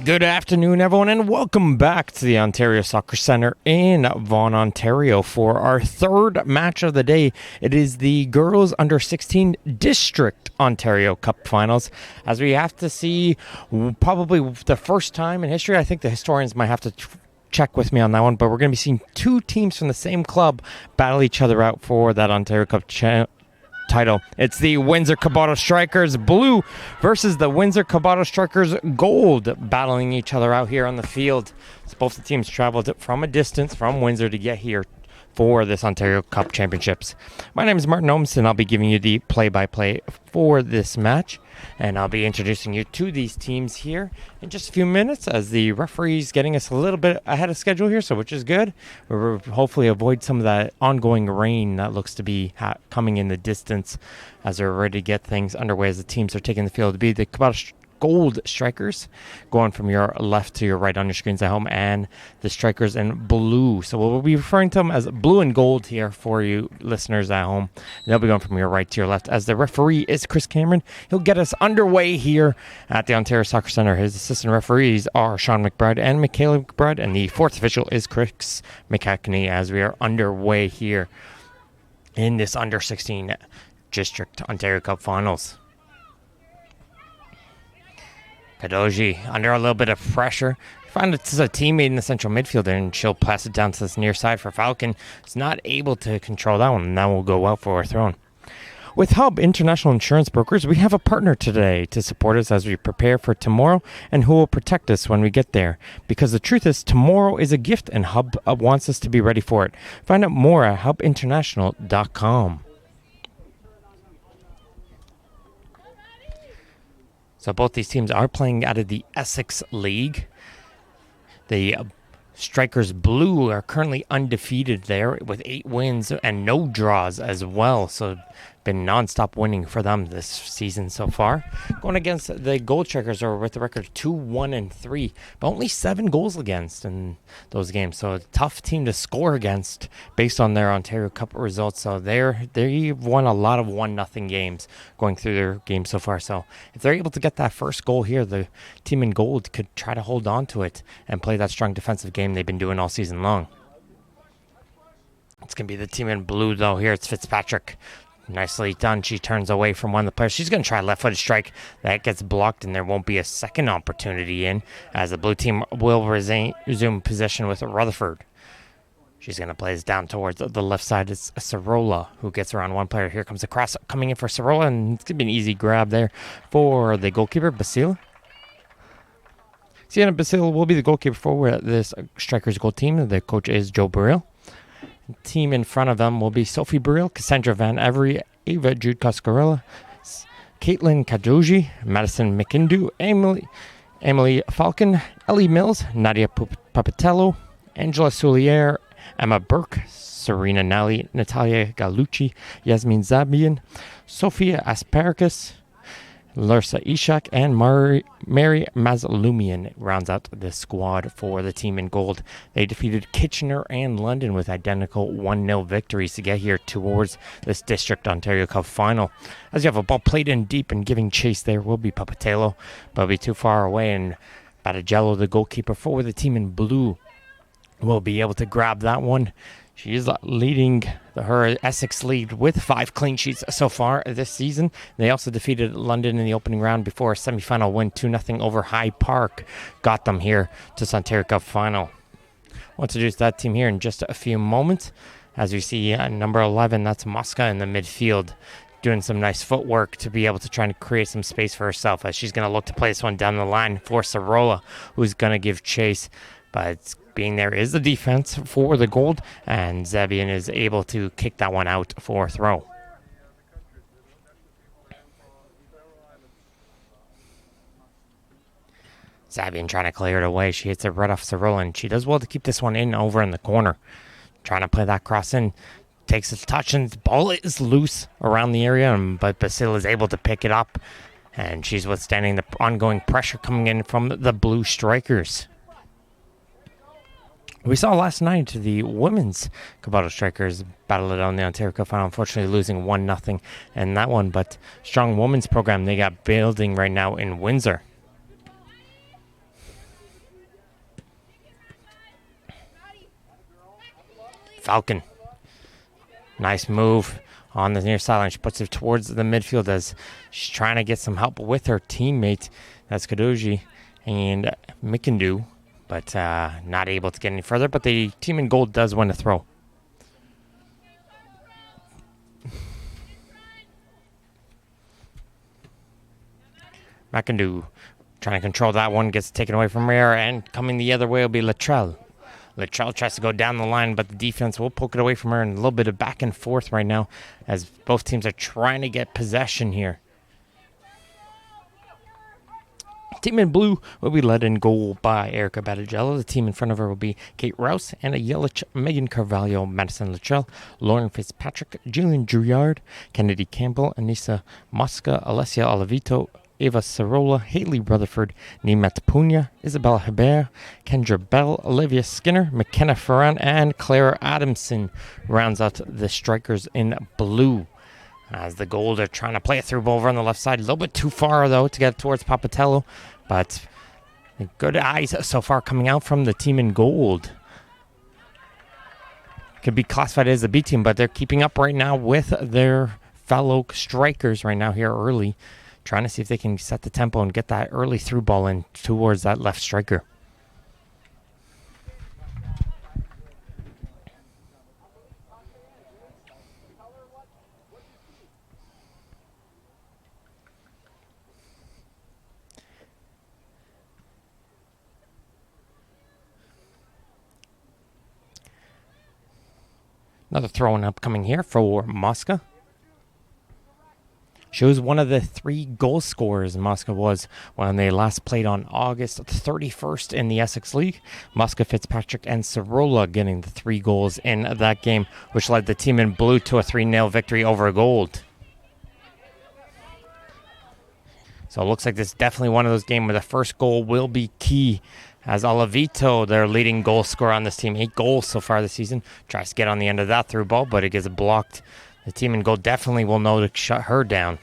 Good afternoon, everyone, and welcome back to the Ontario Soccer Centre in Vaughan, Ontario for our third match of the day. It is the Girls Under 16 District Ontario Cup Finals, as we have to see probably the first time in history. I think the historians might have to check with me on that one, but we're going to be seeing two teams from the same club battle each other out for that Ontario Cup title. It's the Windsor Caboto Strikers Blue versus the Windsor Caboto Strikers Gold, battling each other out here on the field. So both the teams traveled from a distance from Windsor to get here for this Ontario Cup Championships. My name is Martin Olmston. I'll be giving you the play-by-play for this match, and I'll be introducing you to these teams here in just a few minutes, as the referee's getting us a little bit ahead of schedule here, so which is good. We'll hopefully avoid some of that ongoing rain that looks to be coming in the distance as they're ready to get things underway as the teams are taking the field. To be the Caboto Gold Strikers going from your left to your right on your screens at home, and the Strikers in blue. So we'll be referring to them as blue and gold here for you listeners at home. They'll be going from your right to your left, as the referee is Chris Cameron. He'll get us underway here at the Ontario Soccer Centre. His assistant referees are Sean McBride and Michaela McBride, and the fourth official is Chris McHackney, as we are underway here in this Under 16 District Ontario Cup Finals. Kadoji under a little bit of pressure. Find it's a teammate in the central midfield, and she'll pass it down to this near side for Falcon. It's not able to control that one, and that will go out for a throw. With Hub International Insurance Brokers, we have a partner today to support us as we prepare for tomorrow, and who will protect us when we get there. Because the truth is, tomorrow is a gift, and Hub wants us to be ready for it. Find out more at hubinternational.com. So both these teams are playing out of the Essex League. The Strikers Blue are currently undefeated there with 8 wins and no draws as well. So been non-stop winning for them this season so far. Going against the Gold Strikers are with the record 2-1-3, but only 7 goals against in those games. So a tough team to score against based on their Ontario Cup results. So they've won a lot of 1-0 games going through their games so far. So if they're able to get that first goal here, the team in gold could try to hold on to it and play that strong defensive game they've been doing all season long. It's going to be the team in blue, though. Here it's Fitzpatrick. Nicely done. She turns away from one of the players. She's going to try a left-footed strike. That gets blocked, and there won't be a second opportunity in, as the blue team will resume possession with Rutherford. She's going to play this down towards the left side. It's Sorolla who gets around one player. Here comes a cross coming in for Sorolla, and it's going to be an easy grab there for the goalkeeper, Basile. Sienna Basile will be the goalkeeper for this Strikers goal team. The coach is Joe Burrell. Team in front of them will be Sophie Burrell, Cassandra Van Avery, Ava Jude Coscarella, Caitlin Kadoji, Madison McIndu, Emily Falcon, Ellie Mills, Nadia Papatello, Angela Soulier, Emma Burke, Serena Nally, Natalia Galucci, Yasmin Zabian, Sophia Asparagus, Larsa Ishak, and Mary Mazlumian rounds out the squad for the team in gold. They defeated Kitchener and London with identical 1-0 victories to get here towards this District Ontario Cup final. As you have a ball played in deep and giving chase there will be Papatello, but will be too far away, and Badagello, the goalkeeper for the team in blue, will be able to grab that one. She is leading her Essex lead with 5 clean sheets so far this season. They also defeated London in the opening round before a semi-final win 2-0 over Hyde Park got them here to Ontario Cup final. I'll introduce that team here in just a few moments. As we see number 11, that's Mosca in the midfield, doing some nice footwork to be able to try to create some space for herself, as she's going to look to play this one down the line for Sorolla, who's going to give chase. But being there is the defense for the gold, and Zabian is able to kick that one out for a throw. Zabian trying to clear it away. She hits it right off Sorolla, and she does well to keep this one in over in the corner. Trying to play that cross in. Takes its touch, and the ball is loose around the area, but Basile is able to pick it up, and she's withstanding the ongoing pressure coming in from the Blue Strikers. We saw last night the women's Caboto Strikers battle it on the Ontario Cup final, unfortunately losing 1-0 in that one. But strong women's program they got building right now in Windsor. Falcon. Nice move on the near sideline. She puts it towards the midfield as she's trying to get some help with her teammate. That's Kadoji and Mikindu, but not able to get any further. But the team in gold does win a throw. Mikindu trying to control that one, gets taken away from her, and coming the other way will be Latrell. Latrell tries to go down the line, but the defense will poke it away from her, and a little bit of back and forth right now as both teams are trying to get possession here. Team in blue will be led in goal by Erica Battigello. The team in front of her will be Kate Rouse, Anna Yelich, Megan Carvalho, Madison Latrell, Lauren Fitzpatrick, Julian Drouillard, Kennedy Campbell, Anissa Mosca, Alessia Olivito, Eva Sarola, Haley Rutherford, Nimet Punya, Isabella Hebert, Kendra Bell, Olivia Skinner, McKenna Ferran, and Clara Adamson rounds out the strikers in blue. As the gold are trying to play it through over on the left side. A little bit too far, though, to get towards Papatello. But good eyes so far coming out from the team in gold. Could be classified as a B team, but they're keeping up right now with their fellow strikers right now here early. Trying to see if they can set the tempo and get that early through ball in towards that left striker. Another throw-in upcoming here for Mosca. She was one of the 3 goal scorers Mosca was when they last played on August 31st in the Essex League. Mosca, Fitzpatrick, and Sarola getting the 3 goals in that game, which led the team in blue to a 3-0 victory over gold. So it looks like this is definitely one of those games where the first goal will be key, as Olivito, their leading goal scorer on this team, 8 goals so far this season, tries to get on the end of that through ball, but it gets blocked. The team in goal definitely will know to shut her down.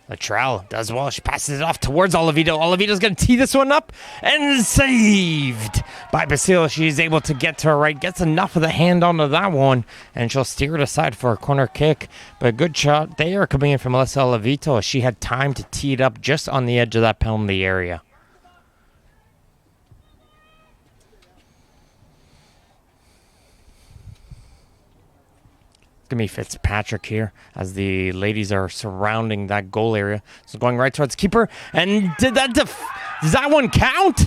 Latrell does well. She passes it off towards Olivito. Olivito's going to tee this one up and saved by Basile. She's able to get to her right, gets enough of the hand onto that one, and she'll steer it aside for a corner kick. But a good shot there coming in from Melissa Olivito as she had time to tee it up just on the edge of that penalty area. Going to be Fitzpatrick here as the ladies are surrounding that goal area. So going right towards keeper. And does that one count?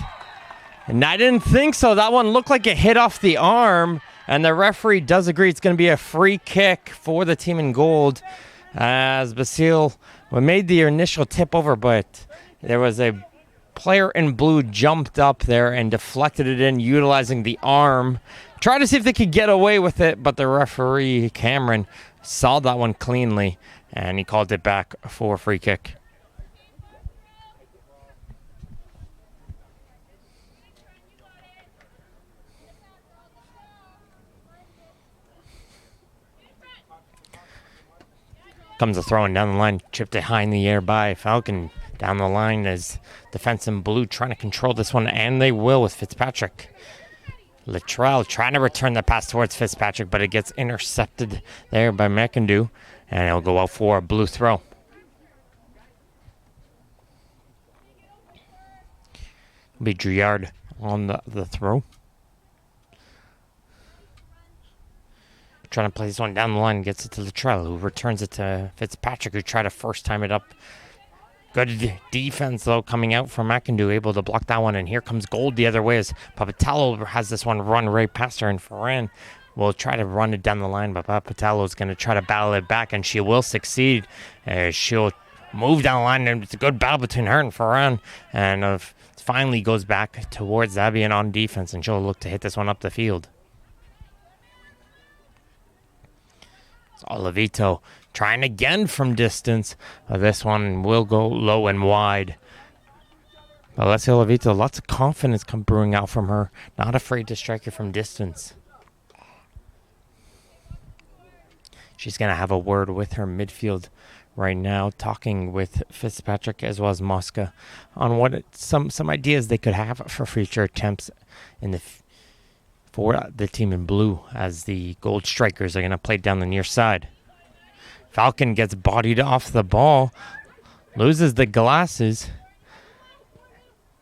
And I didn't think so. That one looked like it hit off the arm. And the referee does agree it's going to be a free kick for the team in gold. As Basile made the initial tip over, but there was a player in blue jumped up there and deflected it in, utilizing the arm. Tried to see if they could get away with it, but the referee, Cameron, saw that one cleanly, and he called it back for a free kick. Comes a throw-in down the line, chipped it high in the air by Falcon. Down the line as defense in blue trying to control this one, and they will with Fitzpatrick. Latrell trying to return the pass towards Fitzpatrick, but it gets intercepted there by McIndoe, and it'll go out for a blue throw. It'll be Drouillard on the throw. Trying to play this one down the line, gets it to Latrell, who returns it to Fitzpatrick, who tried to first time it up. Good defense, though, coming out from McIndoe, able to block that one. And here comes Gold the other way as Papatello has this one run right past her. And Ferran will try to run it down the line, but Papatello is going to try to battle it back, and she will succeed. She'll move down the line, and it's a good battle between her and Ferran. And finally goes back towards Zabian on defense, and she'll look to hit this one up the field. It's Olivito trying again from distance. This one will go low and wide. Alessia Olivito, lots of confidence brewing out from her. Not afraid to strike it from distance. She's going to have a word with her midfield right now, talking with Fitzpatrick as well as Mosca on what some ideas they could have for future attempts in the for the team in blue as the Gold Strikers are going to play down the near side. Falcon gets bodied off the ball, loses the glasses,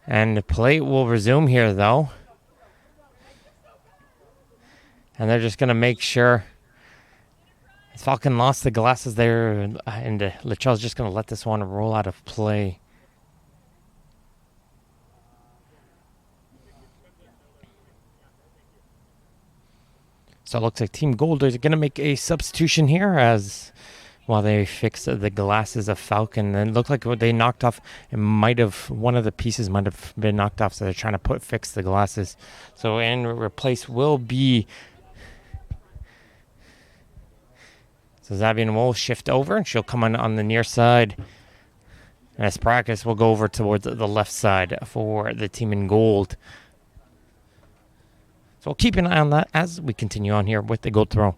and the play will resume here though. And they're just going to make sure. Falcon lost the glasses there, and Lachelle's just going to let this one roll out of play. So it looks like Team Gold is going to make a substitution here as while they fix the glasses of Falcon. And it looked like what they knocked off, one of the pieces might have been knocked off, so they're trying to fix the glasses. So in replace will be... So Zabian will shift over, and she'll come on the near side. And as practice, we'll go over towards the left side for the team in gold. So we'll keep an eye on that as we continue on here with the gold throw.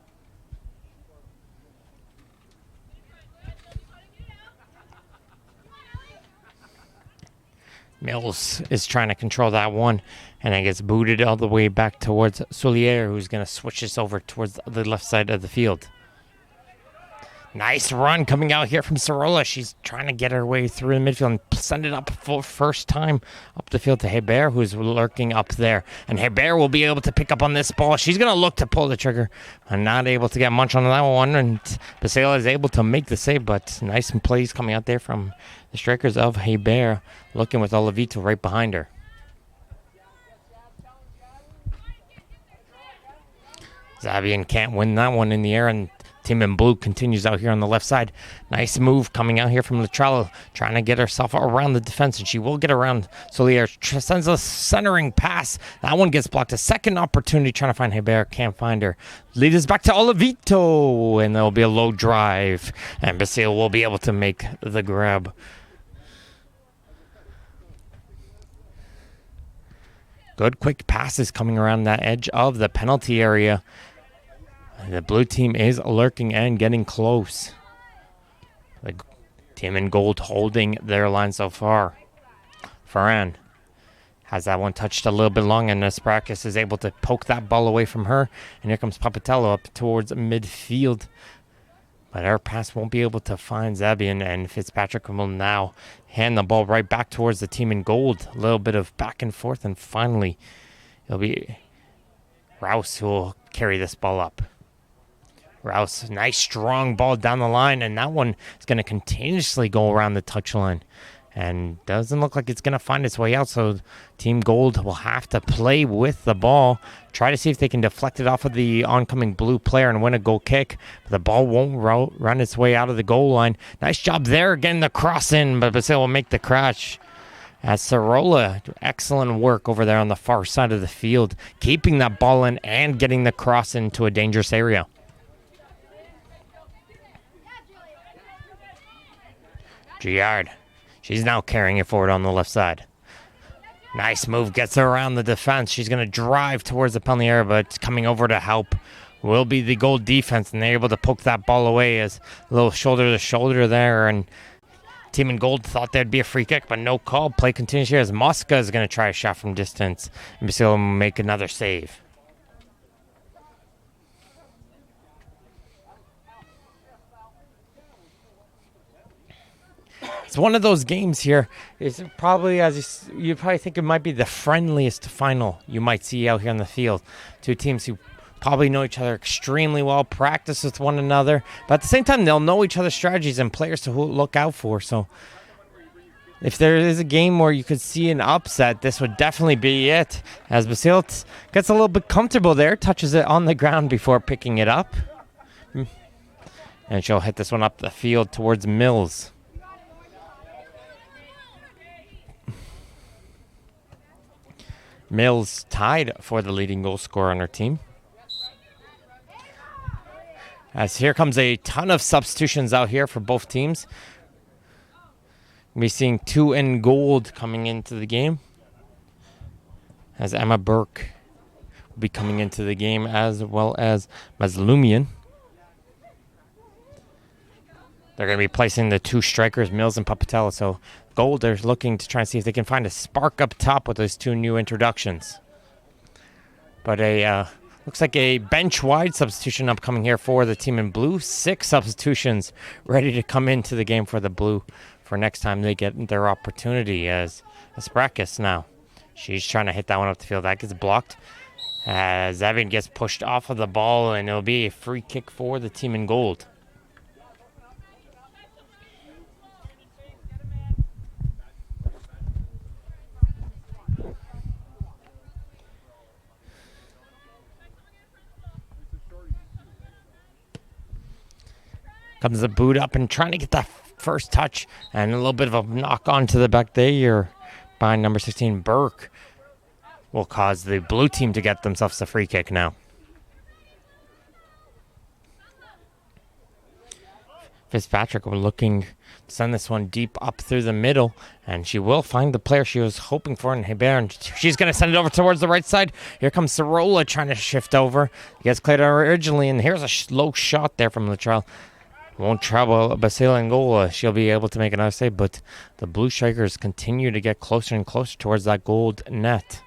Mills is trying to control that one, and it gets booted all the way back towards Solier, who's going to switch this over towards the left side of the field. Nice run coming out here from Sorolla. She's trying to get her way through the midfield and send it up for first time up the field to Hebert, who's lurking up there. And Hebert will be able to pick up on this ball. She's going to look to pull the trigger and not able to get much on that one. And Basela is able to make the save, but nice plays coming out there from the strikers of Hebert, looking with Olivito right behind her. Zabian can't win that one in the air, and Team in blue continues out here on the left side. Nice move coming out here from Latrello, trying to get herself around the defense, and she will get around. Solier sends a centering pass. That one gets blocked. A second opportunity trying to find Hebert. Can't find her. Lead us back to Olivito, and there will be a low drive, and Basile will be able to make the grab. Good quick passes coming around that edge of the penalty area. The blue team is lurking and getting close. The team in gold holding their line so far. Farhan has that one touched a little bit long, and Asprakis is able to poke that ball away from her. And here comes Papatello up towards midfield. But our pass won't be able to find Zabian, and Fitzpatrick will now hand the ball right back towards the team in gold. A little bit of back and forth, and finally it'll be Rouse who will carry this ball up. Rouse, nice strong ball down the line, and that one is going to continuously go around the touchline. And doesn't look like it's going to find its way out, so Team Gold will have to play with the ball, try to see if they can deflect it off of the oncoming blue player and win a goal kick. But the ball won't run its way out of the goal line. Nice job there, getting the cross in, but Basile will make the crash. As Sorolla, excellent work over there on the far side of the field, keeping that ball in and getting the cross into a dangerous area. Giard, she's now carrying it forward on the left side. Nice move, gets her around the defense. She's going to drive towards the penalty area, but coming over to help will be the goal defense, and they're able to poke that ball away as a little shoulder to shoulder there. And Team in gold thought there'd be a free kick, but no call. Play continues here as Mosca is going to try a shot from distance, and Basile will make another save. It's one of those games here. It's probably, as you probably think, it might be the friendliest final you might see out here on the field. Two teams who probably know each other extremely well, practice with one another, but at the same time, they'll know each other's strategies and players to look out for. So if there is a game where you could see an upset, this would definitely be it. As Basile gets a little bit comfortable there, touches it on the ground before picking it up. And she'll hit this one up the field towards Mills. Mills tied for the leading goal scorer on her team. As here comes a ton of substitutions out here for both teams. We're seeing two in gold coming into the game. As Emma Burke will be coming into the game, as well as Mazlumian. They're going to be placing the two strikers, Mills and Papatello. So gold, they're looking to try and see if they can find a spark up top with those two new introductions. But looks like a bench-wide substitution upcoming here for the team in blue. 6 substitutions ready to come into the game for the blue for next time they get their opportunity. As Asprakis now, she's trying to hit that one up the field. That gets blocked as Evan gets pushed off of the ball, and it'll be a free kick for the team in gold. Comes the boot up and trying to get that first touch, and a little bit of a knock on to the back there by number 16, Burke. Will cause the blue team to get themselves a free kick now. Fitzpatrick were looking to send this one deep up through the middle, and she will find the player she was hoping for in Hebert, and she's going to send it over towards the right side. Here comes Sorolla trying to shift over. He gets cleared originally, and here's a slow shot there from Latrell. Won't trouble Basile Angola. She'll be able to make another save, but the Blue Strikers continue to get closer and closer towards that gold net.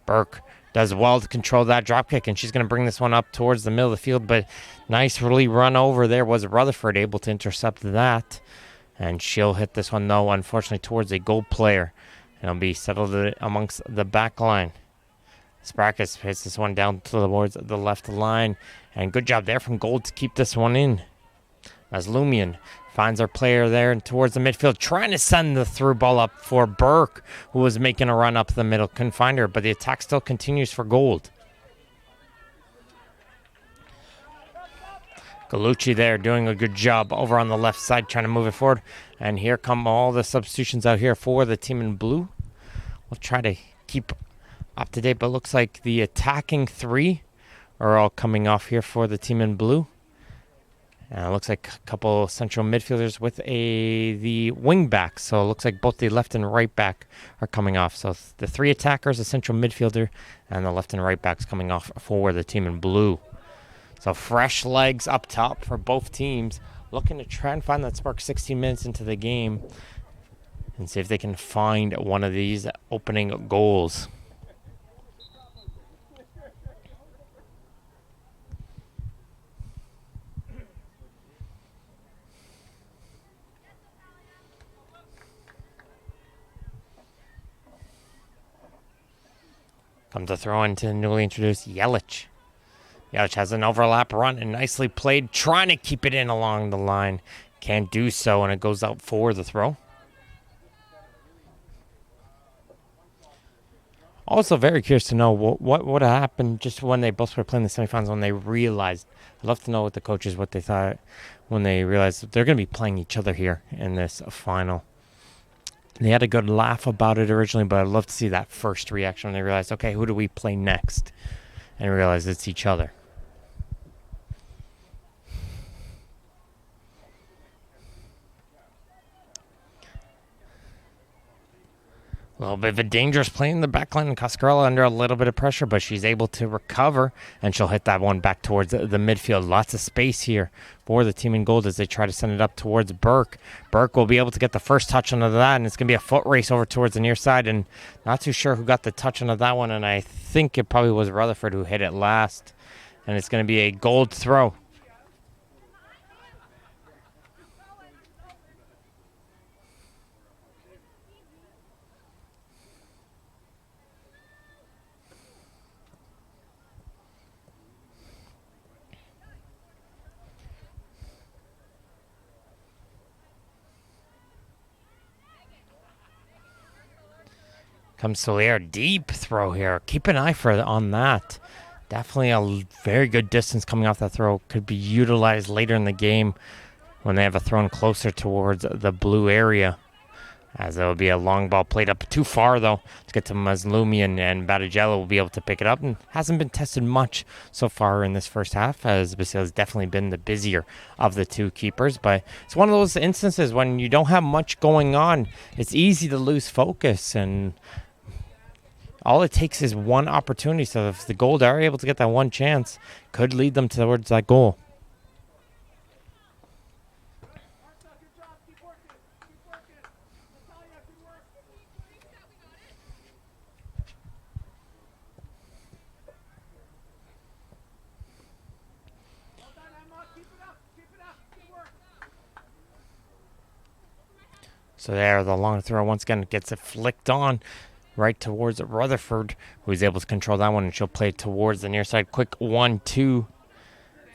Burke does well to control that drop kick, and she's going to bring this one up towards the middle of the field, but nicely run over there was Rutherford able to intercept that, and she'll hit this one, though, unfortunately, towards a goal player, and it'll be settled amongst the back line. Sprakus hits this one down towards the left line, and good job there from Gold to keep this one in. As Lumian finds our player there and towards the midfield, trying to send the through ball up for Burke, who was making a run up the middle. Couldn't find her, but the attack still continues for Gold. Galucci there doing a good job over on the left side, trying to move it forward. And here come all the substitutions out here for the team in blue. We'll try to keep up to date, but looks like the attacking 3 are all coming off here for the team in blue. It looks like a couple central midfielders with the wing back. So it looks like both the left and right back are coming off. So the 3 attackers, a central midfielder, and the left and right backs coming off for the team in blue. So fresh legs up top for both teams, looking to try and find that spark 16 minutes into the game and see if they can find one of these opening goals. Comes a throw into newly introduced Yelich. Yelich has an overlap run and nicely played, trying to keep it in along the line. Can't do so, and it goes out for the throw. Also very curious to know what would have happened just when they both were playing the semifinals when they realized. I'd love to know what the coaches, what they thought when they realized that they're going to be playing each other here in this final. They had a good laugh about it originally, but I'd love to see that first reaction when they realized, okay, who do we play next? And realize it's each other. A little bit of a dangerous play in the back line, and Coscarella under a little bit of pressure, but she's able to recover, and she'll hit that one back towards the midfield. Lots of space here for the team in gold as they try to send it up towards Burke. Burke will be able to get the first touch onto that, and it's going to be a foot race over towards the near side, and not too sure who got the touch onto that one, and I think it probably was Rutherford who hit it last, and it's going to be a Gold throw. Comes Solier, deep throw here. Keep an eye on that. Definitely a very good distance coming off that throw. Could be utilized later in the game when they have a thrown closer towards the blue area. As there will be a long ball played up too far, though, to get to Mazlumi, and Badagello will be able to pick it up. And hasn't been tested much so far in this first half, as Basile has definitely been the busier of the 2 keepers. But it's one of those instances when you don't have much going on, it's easy to lose focus, and all it takes is one opportunity. So if the Gold are able to get that one chance, could lead them towards that goal. So there, the long throw once again gets it flicked on right towards Rutherford, who's able to control that one, and she'll play it towards the near side. Quick 1-2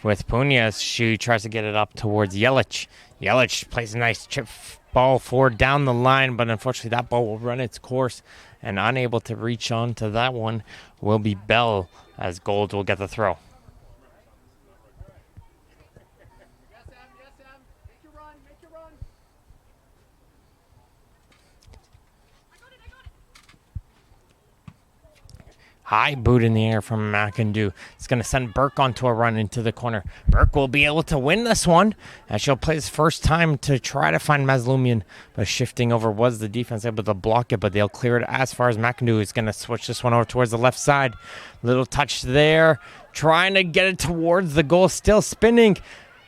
with Punya. She tries to get it up towards Yelich. Yelich plays a nice chip ball forward down the line, but unfortunately that ball will run its course, and unable to reach on to that one will be Bell, as Gold will get the throw. High boot in the air from McIndoe. It's going to send Burke onto a run into the corner. Burke will be able to win this one, as she'll play his first time to try to find Mazlumian, but shifting over was the defense able to block it, but they'll clear it as far as McIndoe is going to switch this one over towards the left side. Little touch there, trying to get it towards the goal, still spinning.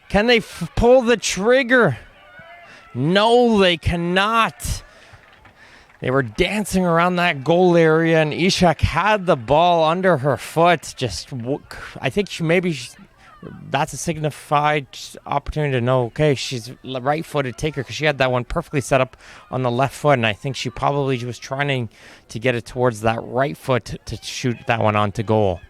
Can they pull the trigger? No, they cannot. They were dancing around that goal area, and Ishak had the ball under her foot. I think that's a signified opportunity to know, okay, she's right-footed, take her, because she had that one perfectly set up on the left foot, and I think she probably was trying to get it towards that right foot to shoot that one onto goal.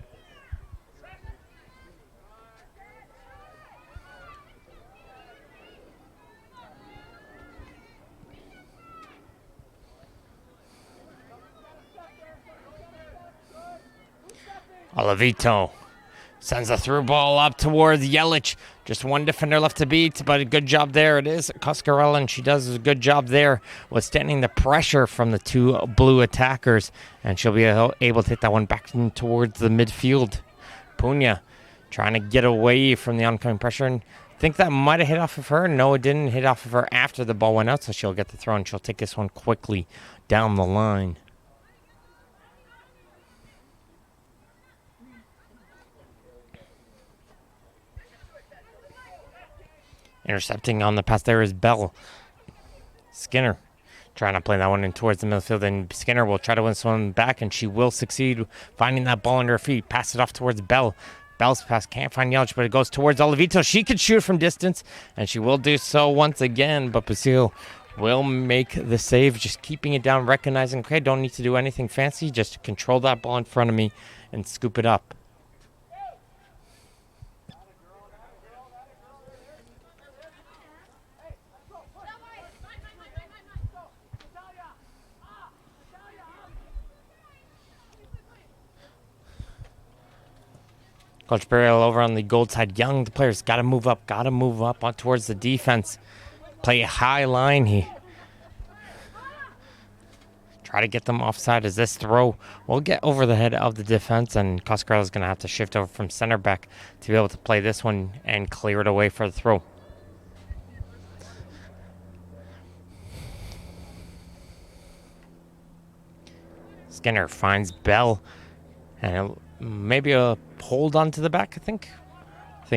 Olavito sends a through ball up towards Yelich. Just one defender left to beat, but a good job there. It is Coscarella, and she does a good job there withstanding the pressure from the two blue attackers, and she'll be able to hit that one back in towards the midfield. Punya trying to get away from the oncoming pressure, and I think that might have hit off of her. No, it didn't hit off of her after the ball went out, so she'll get the throw, and she'll take this one quickly down the line. Intercepting on the pass there is Bell. Skinner trying to play that one in towards the midfield, and Skinner will try to win this one back, and she will succeed finding that ball under her feet. Pass it off towards Bell. Bell's pass can't find Yelich, but it goes towards Olavito. She could shoot from distance, and she will do so once again, but Basile will make the save, just keeping it down, recognizing, okay, don't need to do anything fancy, just control that ball in front of me and scoop it up. Coach Burial over on the gold side. Young, the players got to move up on towards the defense. Play a high line here. Try to get them offside as this throw will get over the head of the defense, and Coscarella is going to have to shift over from center back to be able to play this one and clear it away for the throw. Skinner finds Bell, and maybe a hold on to the back, I think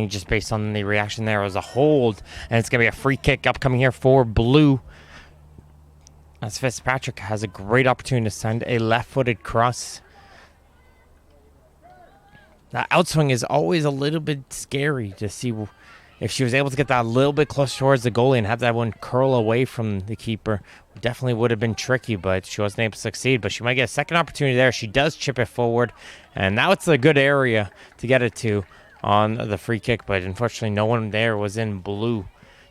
just based on the reaction there was a hold, and it's going to be a free kick upcoming here for Blue, as Fitzpatrick has a great opportunity to send a left-footed cross. That outswing is always a little bit scary to see if she was able to get that a little bit closer towards the goalie and have that one curl away from the keeper. Definitely would have been tricky, but she wasn't able to succeed. But she might get a second opportunity there. She does chip it forward, and now it's a good area to get it to on the free kick, but unfortunately no one there was in Blue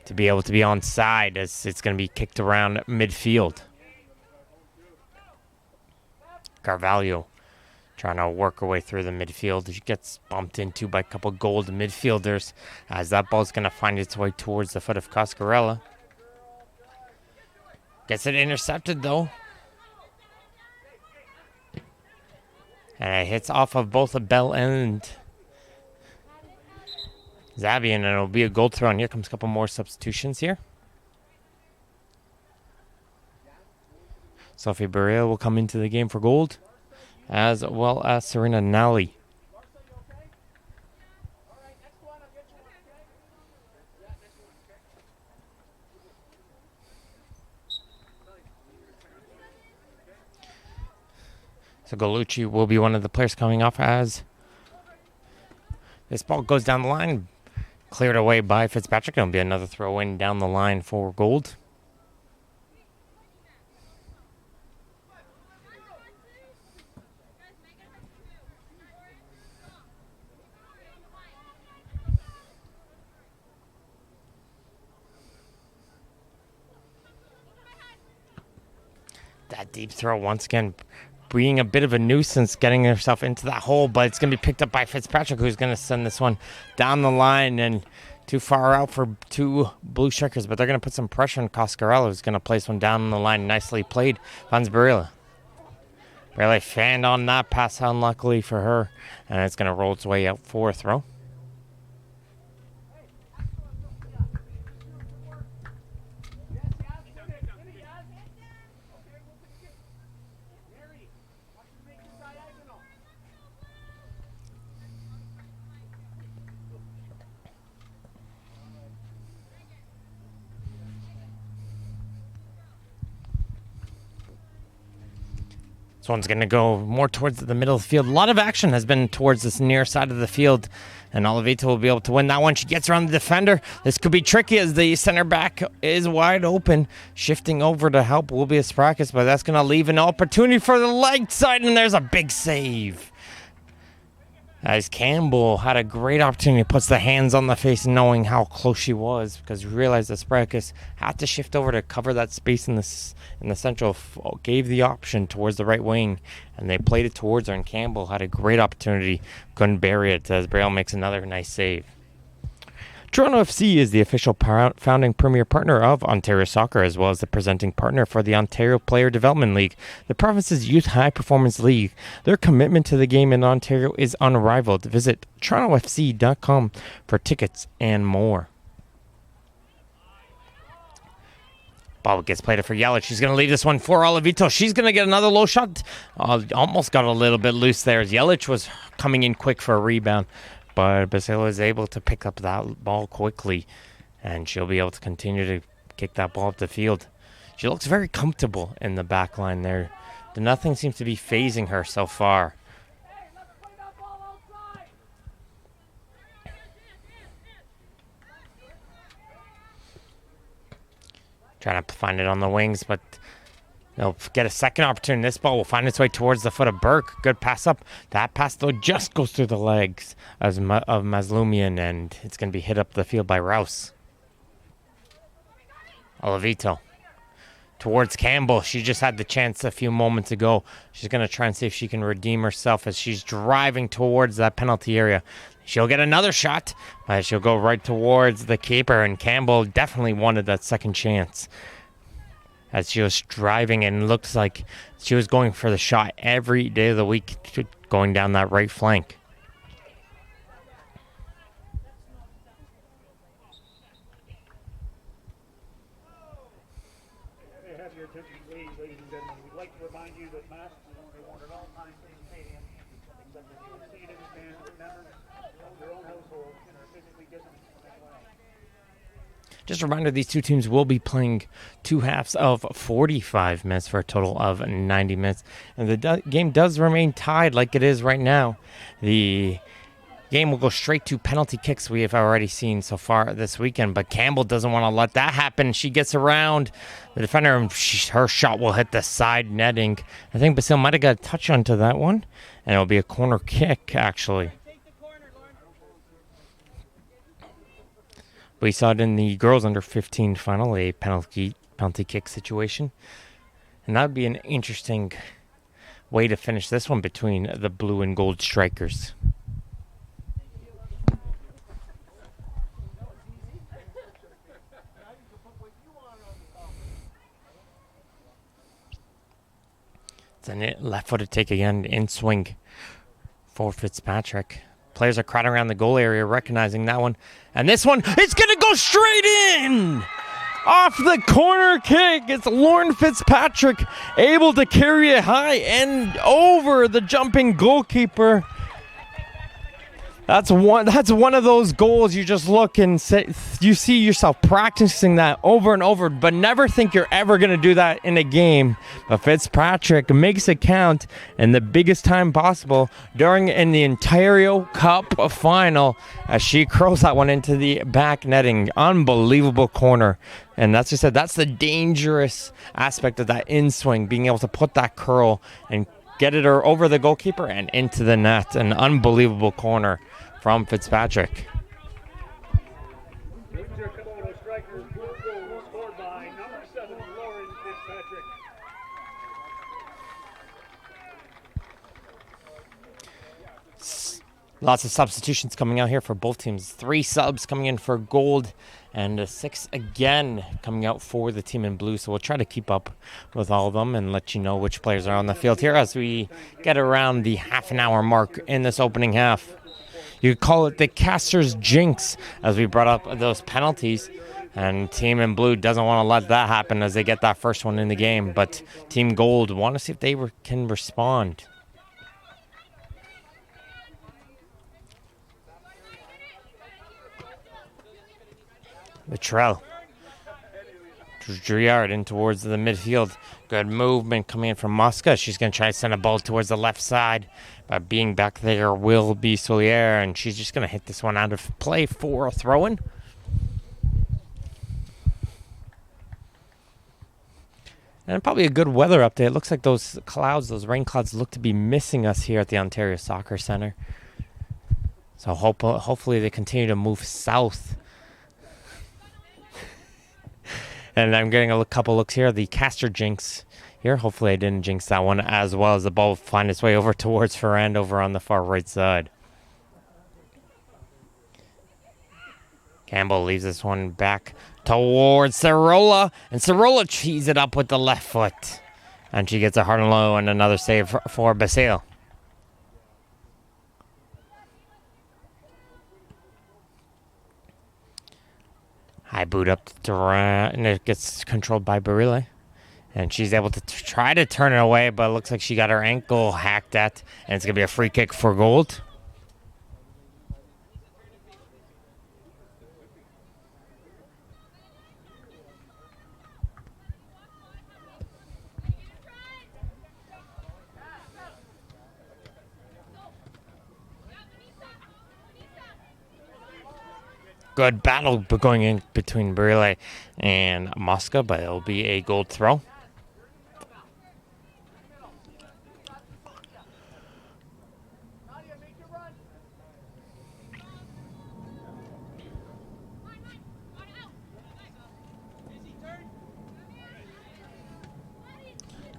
to be able to be on side, as it's going to be kicked around midfield. Carvalho trying to work her way through the midfield. She gets bumped into by a couple gold midfielders, as that ball's going to find its way towards the foot of Coscarella. Gets it intercepted though, and it hits off of both a Bell and Zabian, and it'll be a goal throw. And here comes a couple more substitutions here. Sophie Berea will come into the game for gold, as well as Serena Nally. So Galucci will be one of the players coming off, as this ball goes down the line, cleared away by Fitzpatrick. It'll be another throw in down the line for gold. deep throw once again, being a bit of a nuisance, getting herself into that hole, but it's going to be picked up by Fitzpatrick, who's going to send this one down the line and too far out for two blue strikers, but they're going to put some pressure on Coscarello, who's going to place one down the line. Nicely played, Vans Barilla. Barely fanned on that pass, unluckily for her, and it's going to roll its way out for a throw. This one's going to go more towards the middle of the field. A lot of action has been towards this near side of the field, and Oliveto will be able to win that one. She gets around the defender. This could be tricky as the center back is wide open. Shifting over to help will be a Sprakus, but that's going to leave an opportunity for the leg side, and there's a big save. As Campbell had a great opportunity, puts the hands on the face knowing how close she was, because he realized that Sprakus had to shift over to cover that space in the central, gave the option towards the right wing, and they played it towards her, and Campbell had a great opportunity, couldn't bury it as Braille makes another nice save. Toronto FC is the official founding premier partner of Ontario Soccer, as well as the presenting partner for the Ontario Player Development League, the province's youth high-performance league. Their commitment to the game in Ontario is unrivaled. Visit torontofc.com for tickets and more. Ball gets played for Yelich. She's going to leave this one for Oliveto. She's going to get another low shot. Almost got a little bit loose there as Yelich was coming in quick for a rebound. But Basile is able to pick up that ball quickly, and she'll be able to continue to kick that ball up the field. She looks very comfortable in the back line there. Nothing seems to be phasing her so far. Trying to find it on the wings, but they'll get a second opportunity. This ball will find its way towards the foot of Burke. Good pass up. That pass, though, just goes through the legs of Mazlumian, and it's going to be hit up the field by Rouse. Oliveto towards Campbell. She just had the chance a few moments ago. She's going to try and see if she can redeem herself as she's driving towards that penalty area. She'll get another shot, but she'll go right towards the keeper, and Campbell definitely wanted that second chance. As she was driving, and looks like she was going for the shot every day of the week, going down that right flank. Have your attention, please, ladies and gentlemen. We'd like to remind you that masks are only worn at all times in the stadium, except if you are seated and members of your own household and are physically distant in that way. Just a reminder, these two teams will be playing two halves of 45 minutes for a total of 90 minutes. And the game does remain tied like it is right now. The game will go straight to penalty kicks we have already seen so far this weekend. But Campbell doesn't want to let that happen. She gets around the defender, and her shot will hit the side netting. I think Basile might have got a touch onto that one. And it'll be a corner kick, actually. We saw it in the girls under 15 final, a penalty kick situation. And that would be an interesting way to finish this one between the blue and gold strikers. It's a left-footed take again, in swing for Fitzpatrick. Players are crowding around the goal area, recognizing that one. And this one, it's going to go straight in! Off the corner kick, it's Lauren Fitzpatrick able to carry it high and over the jumping goalkeeper. That's one of those goals you just look and say, you see yourself practicing that over and over, but never think you're ever going to do that in a game. But Fitzpatrick makes it count in the biggest time possible in the Ontario Cup final as she curls that one into the back netting. Unbelievable corner. And that's just that's the dangerous aspect of that in swing, being able to put that curl and get it over the goalkeeper and into the net. An unbelievable corner from Fitzpatrick. Windsor Komodo Strikers, 4 goals scored by number 7, Lauren Fitzpatrick. Lots of substitutions coming out here for both teams. 3 subs coming in for gold and 6 again coming out for the team in blue. So we'll try to keep up with all of them and let you know which players are on the field here as we get around the half an hour mark in this opening half. You could call it the caster's jinx as we brought up those penalties. And Team in Blue doesn't want to let that happen as they get that first one in the game. But Team Gold want to see if they can respond. Latrell. Driard in towards the midfield. Good movement coming in from Mosca. She's going to try to send a ball towards the left side. But being back there will be Solier. And she's just going to hit this one out of play for a throw-in. And probably a good weather update. It looks like those clouds, those rain clouds, look to be missing us here at the Ontario Soccer Centre. So hopefully they continue to move south. And I'm getting a couple looks here. The caster jinx here. Hopefully I didn't jinx that one, as well as the ball find its way over towards Ferrand over on the far right side. Campbell leaves this one back towards Cirola, and Cirola cheese it up with the left foot. And she gets a hard and low, and another save for Basile. High boot up to Durant, and it gets controlled by Barile. And she's able to try to turn it away, but it looks like she got her ankle hacked at, and it's going to be a free kick for Gold. Good battle going in between Barile and Mosca, but it'll be a Gold throw.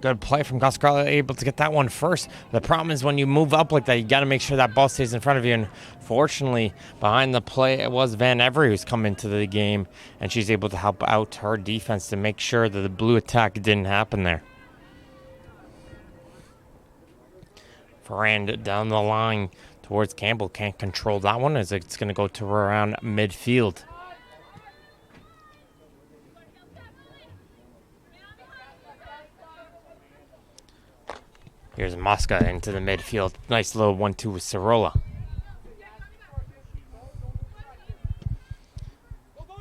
Good play from Coscarella, able to get that one first. The problem is when you move up like that, you got to make sure that ball stays in front of you. And fortunately, behind the play, it was Van Every who's come into the game, and she's able to help out her defense to make sure that the blue attack didn't happen there. Ferrand down the line towards Campbell. Can't control that one as it's going to go to around midfield. Here's Mosca into the midfield. Nice little 1-2 with Cirola.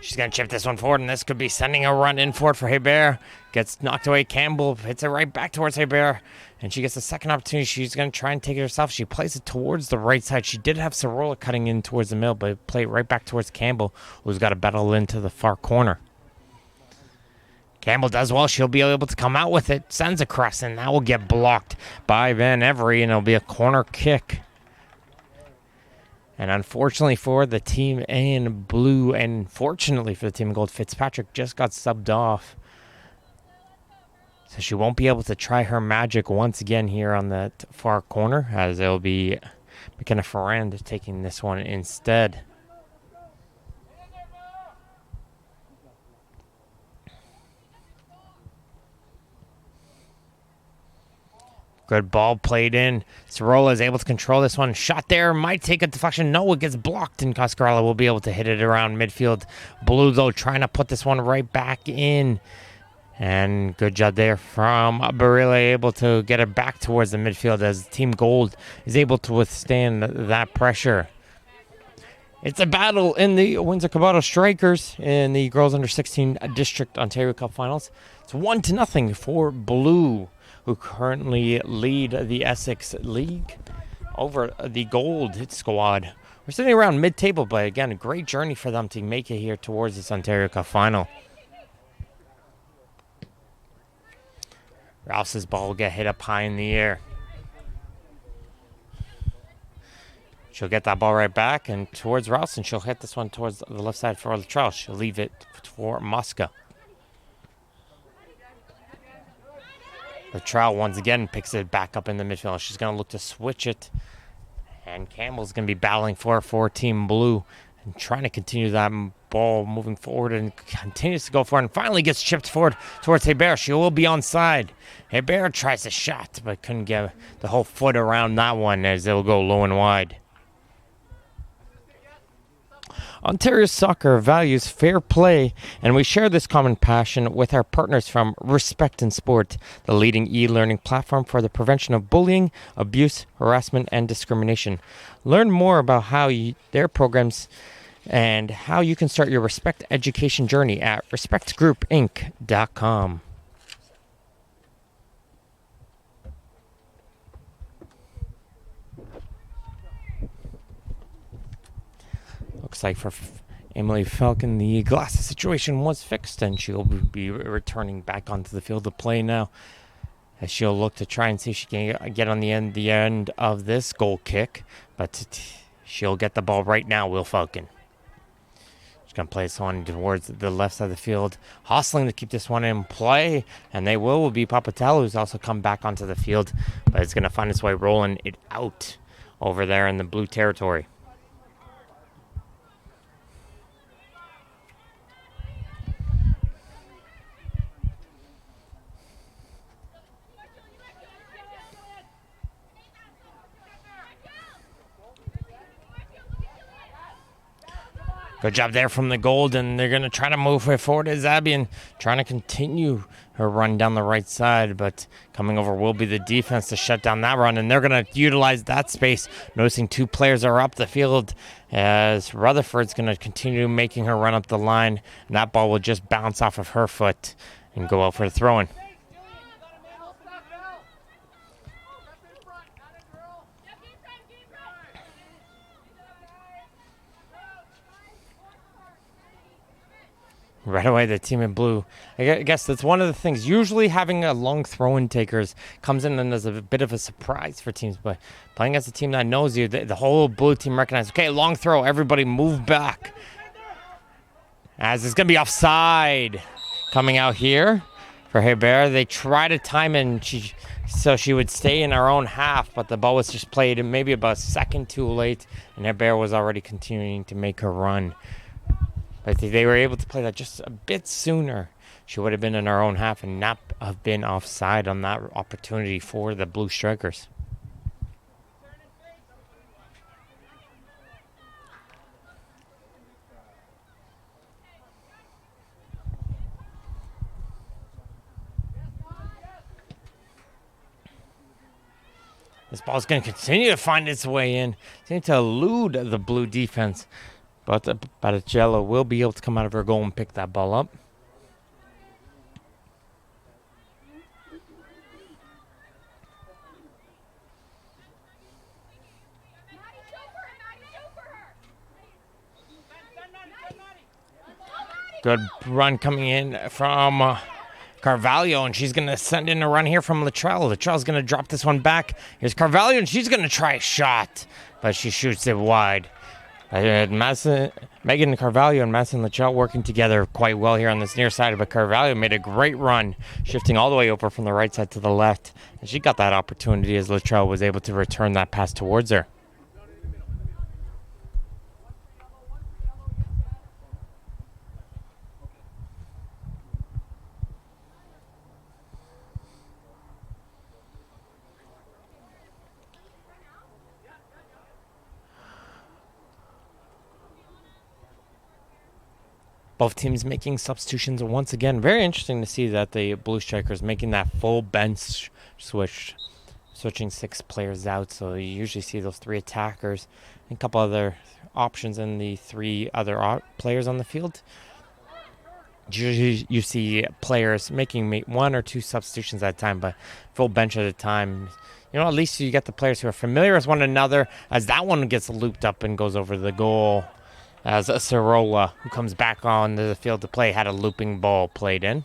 She's going to chip this one forward, and this could be sending a run in for it for Hebert. Gets knocked away. Campbell hits it right back towards Hebert, and she gets a second opportunity. She's going to try and take it herself. She plays it towards the right side. She did have Cirola cutting in towards the middle, but play it right back towards Campbell, who's got to battle into the far corner. Campbell does well. She'll be able to come out with it. Sends a cross, and that will get blocked by Van Every, and it'll be a corner kick. And unfortunately for the team in blue, and fortunately for the team in gold, Fitzpatrick just got subbed off. So she won't be able to try her magic once again here on that far corner, as it'll be McKenna Ferrand taking this one instead. Good ball played in. Cirola is able to control this one. Shot there. Might take a deflection. No, it gets blocked, and Coscarella will be able to hit it around midfield. Blue, though, trying to put this one right back in. And good job there from Barile, able to get it back towards the midfield as Team Gold is able to withstand that pressure. It's a battle in the Windsor-Caboto Strikers in the Girls Under 16 District Ontario Cup Finals. It's 1-0 for Blue, who currently lead the Essex League over the Gold squad. We're sitting around mid-table, but again, a great journey for them to make it here towards this Ontario Cup final. Rouse's ball will get hit up high in the air. She'll get that ball right back and towards Rouse, and she'll hit this one towards the left side for Latrell. She'll leave it for Mosca. Latrell once again picks it back up in the midfield. She's going to look to switch it. And Campbell's going to be battling for Team Blue and trying to continue that ball moving forward and continues to go for it and finally gets chipped forward towards Hebert. She will be onside. Hebert tries a shot but couldn't get the whole foot around that one as it'll go low and wide. Ontario Soccer values fair play, and we share this common passion with our partners from Respect in Sport, the leading e-learning platform for the prevention of bullying, abuse, harassment, and discrimination. Learn more about their programs and how you can start your Respect education journey at respectgroupinc.com. Looks like for Emily Falcon, the glasses situation was fixed, and she'll be returning back onto the field of play now, as she'll look to try and see if she can get on the end of this goal kick, but she'll get the ball right now, Will Falcon. She's going to play this one towards the left side of the field, hustling to keep this one in play, and they will be Papatello, who's also come back onto the field, but it's going to find its way rolling it out over there in the blue territory. Good job there from the gold, and they're going to try to move it forward as Abian trying to continue her run down the right side, but coming over will be the defense to shut down that run, and they're going to utilize that space, noticing two players are up the field as Rutherford's going to continue making her run up the line, and that ball will just bounce off of her foot and go out for the throw-in. Right away, the team in blue. I guess that's one of the things. Usually having a long throw-in takers comes in and as a bit of a surprise for teams. But playing against a team that knows you, the whole blue team recognizes, okay, long throw, everybody move back. As it's going to be offside coming out here for Hebert. They try to time it, so she would stay in her own half, but the ball was just played maybe about a second too late, and Hebert was already continuing to make her run. But if they were able to play that just a bit sooner, she would have been in her own half and not have been offside on that opportunity for the Blue Strikers. This ball's going to continue to find its way in, continue to elude the blue defense. But Baticello will be able to come out of her goal and pick that ball up. Good run coming in from Carvalho, and she's going to send in a run here from Latrell. Latrell's going to drop this one back. Here's Carvalho, and she's going to try a shot, but she shoots it wide. Megan Carvalho and Madison Latrell working together quite well here on this near side, but Carvalho made a great run, shifting all the way over from the right side to the left, and she got that opportunity as Latrell was able to return that pass towards her. Both teams making substitutions once again. Very interesting to see that the Blue Strikers making that full bench switch, switching 6 players out. So you usually see those 3 attackers and a couple other options in the 3 other players on the field. Usually you see players making 1 or 2 substitutions at a time, but full bench at a time. You know, at least you get the players who are familiar with one another, as that one gets looped up and goes over the goal. As Sorolla, who comes back on the field to play, had a looping ball played in.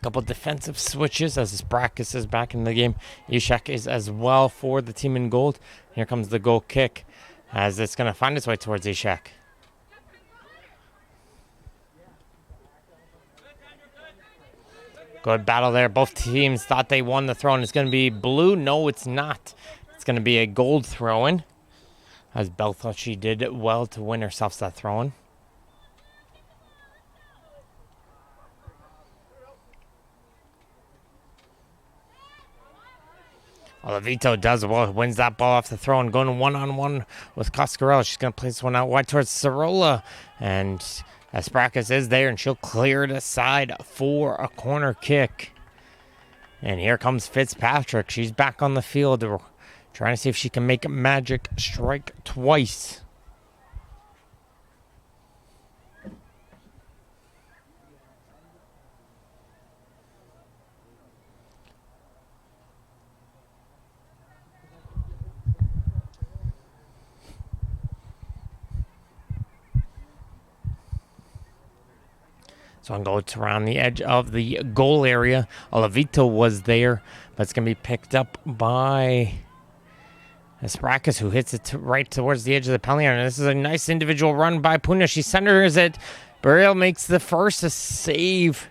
Couple defensive switches as Sprackus is back in the game. Ishak is as well for the team in gold. Here comes the goal kick as it's going to find its way towards Ishak. Good battle there. Both teams thought they won the throw-in. It's going to be blue. No, it's not. It's going to be a gold throw-in, as Belle thought she did well to win herself that throw-in. Olavito does well, wins that ball off the throw and going one-on-one with Coscarello. She's going to place one out wide towards Sorolla. And Sprackus is there, and she'll clear it aside for a corner kick. And here comes Fitzpatrick. She's back on the field, trying to see if she can make magic strike twice. So I'm going to around the edge of the goal area. Olavito was there, but it's going to be picked up by Sprackus, who hits it right towards the edge of the penalty area. This is a nice individual run by Puna. She centers it. Burial makes the first save,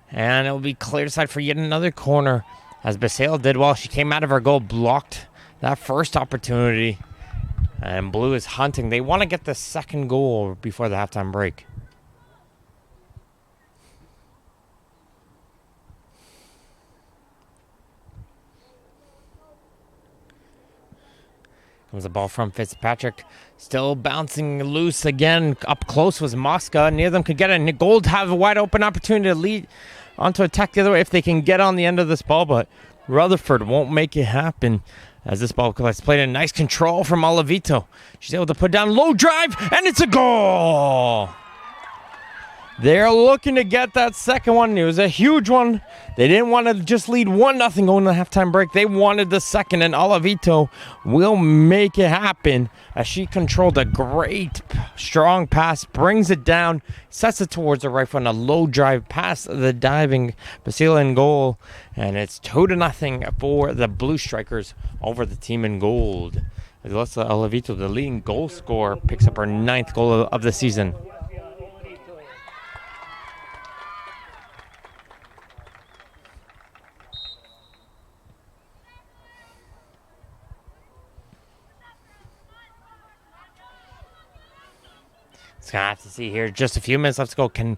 and it will be cleared aside for yet another corner. As Basale did well, she came out of her goal, blocked that first opportunity, and Blue is hunting. They want to get the second goal before the halftime break. Comes the ball from Fitzpatrick. Still bouncing loose again. Up close was Mosca. Neither of them could get it. Gold have a wide open opportunity to lead onto attack the other way if they can get on the end of this ball, but Rutherford won't make it happen as this ball collects. Played a nice control from Olavito. She's able to put down low drive, and it's a goal! They're looking to get that second one. It was a huge one. They didn't want to just lead 1-0 going to the halftime break. They wanted the second, and Olavito will make it happen as she controlled a great, strong pass, brings it down, sets it towards the right foot, a low drive past the diving Basile in goal, and it's 2-0 for the Blue Strikers over the team in gold. Alyssa Olavito, the leading goal scorer, picks up her 9th goal of the season. Gonna have to see here. Just a few minutes left to go. Can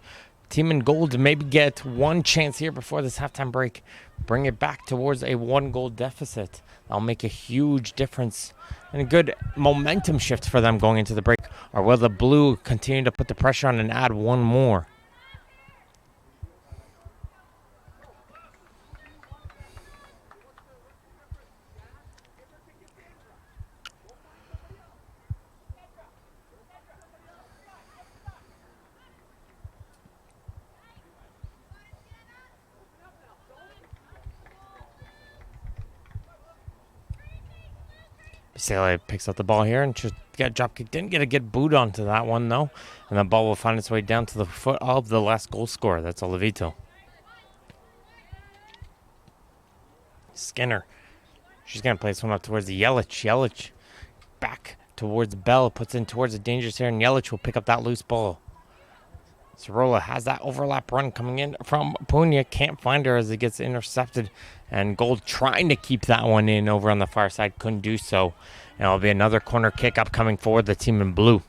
team in gold maybe get one chance here before this halftime break? Bring it back towards a 1-goal deficit. That'll make a huge difference and a good momentum shift for them going into the break. Or will the Blue continue to put the pressure on and add one more? Basile picks up the ball here and just got a drop kick. Didn't get a good boot onto that one, though. And the ball will find its way down to the foot of the last goal scorer. That's Olavito. Skinner. She's going to play this one up towards the Yelich. Yelich back towards Bell. Puts in towards the dangerous area, and Yelich will pick up that loose ball. Sorolla has that overlap run coming in from Puna. Can't find her as it gets intercepted. And Gold trying to keep that one in over on the far side. Couldn't do so. And it'll be another corner kick upcoming for the team in blue.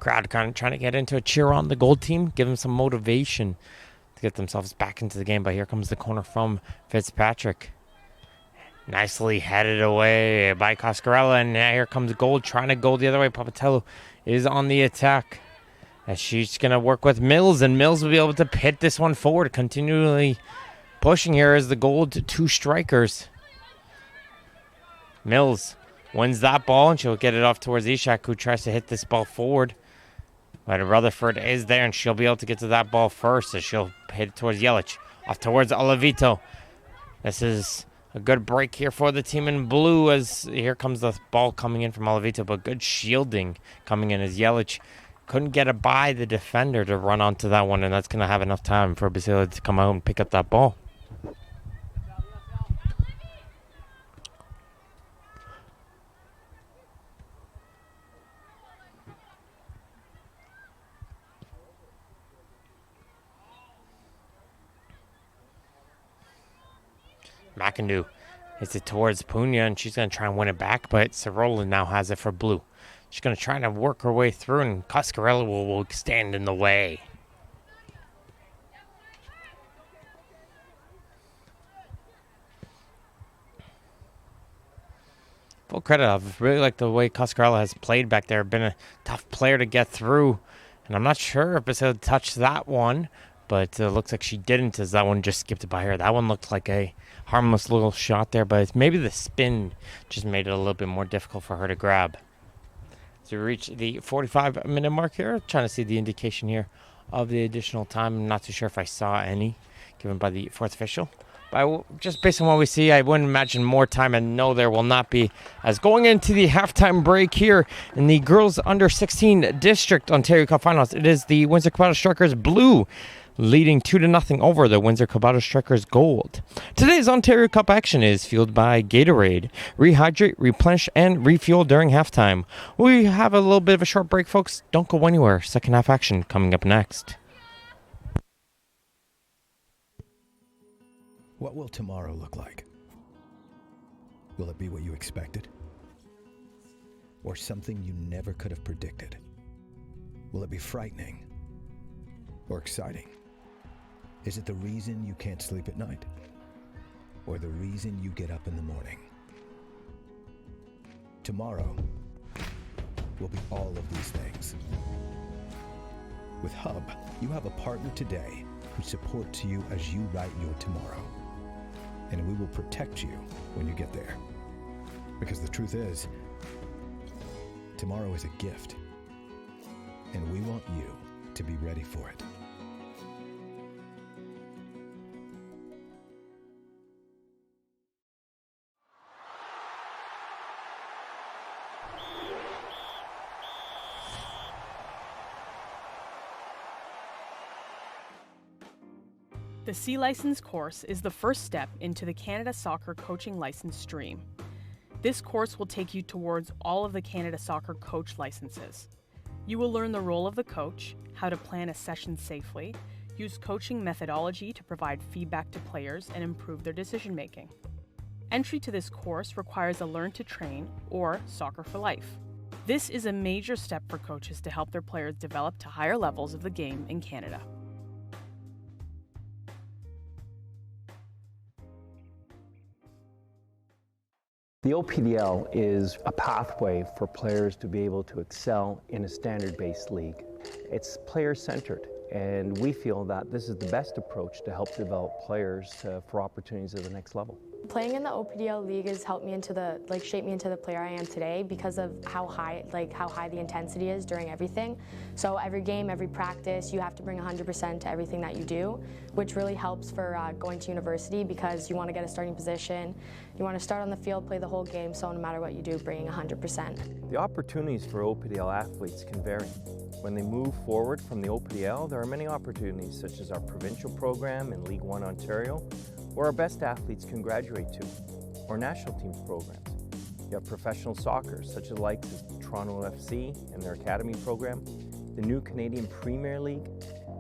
Crowd kind of trying to get into a cheer on the Gold team. Give them some motivation to get themselves back into the game. But here comes the corner from Fitzpatrick. Nicely headed away by Coscarella. And now here comes Gold trying to go the other way. Papatello is on the attack as she's going to work with Mills. And Mills will be able to hit this one forward. Continually pushing here as the Gold two strikers. Mills wins that ball and she'll get it off towards Ishak, who tries to hit this ball forward. But Rutherford is there and she'll be able to get to that ball first as she'll hit it towards Yelich. Off towards Olavito. This is A good break here for the team in blue as here comes the ball coming in from Alavito, but good shielding coming in as Yelich couldn't get it by the defender to run onto that one, and that's going to have enough time for Basile to come out and pick up that ball. McIndoe hits it towards Puna, and she's going to try and win it back, but Cirola now has it for blue. She's going to try to work her way through, and Coscarella will stand in the way. Full credit. I really like the way Coscarella has played back there. Been a tough player to get through, and I'm not sure if Basile touched that one, but it looks like she didn't as that one just skipped by her. That one looked like a harmless little shot there, but maybe the spin just made it a little bit more difficult for her to grab. So we reach the 45-minute mark here. Trying to see the indication here of the additional time. I'm not too sure if I saw any given by the fourth official. But just based on what we see, I wouldn't imagine more time, and no, there will not be. As going into the halftime break here in the girls under 16 district Ontario Cup Finals, it is the Windsor Cabotto Strikers blue leading 2-0 over the Windsor Cabotto Strikers gold. Today's Ontario Cup action is fueled by Gatorade. Rehydrate, replenish, and refuel during halftime. We have a little bit of a short break, folks. Don't go anywhere. Second half action coming up next. What will tomorrow look like? Will it be what you expected? Or something you never could have predicted? Will it be frightening or exciting? Is it the reason you can't sleep at night? Or the reason you get up in the morning? Tomorrow will be all of these things. With Hub, you have a partner today who supports you as you write your tomorrow. And we will protect you when you get there. Because the truth is, tomorrow is a gift. And we want you to be ready for it. The C License course is the first step into the Canada Soccer Coaching License stream. This course will take you towards all of the Canada Soccer coach licenses. You will learn the role of the coach, how to plan a session safely, use coaching methodology to provide feedback to players and improve their decision making. Entry to this course requires a Learn to Train or Soccer for Life. This is a major step for coaches to help their players develop to higher levels of the game in Canada. The OPDL is a pathway for players to be able to excel in a standard-based league. It's player-centered, and we feel that this is the best approach to help develop players for opportunities at the next level. Playing in the OPDL league has helped me shape me into the player I am today because of how high the intensity is during everything. So every game, every practice, you have to bring 100% to everything that you do, which really helps for going to university because you want to get a starting position, you want to start on the field, play the whole game, so no matter what you do, bringing 100%. The opportunities for OPDL athletes can vary. When they move forward from the OPDL, there are many opportunities such as our provincial program in League One Ontario, where our best athletes can graduate to, or national teams programs. You have professional soccer, such as the likes of Toronto FC and their academy program, the new Canadian Premier League,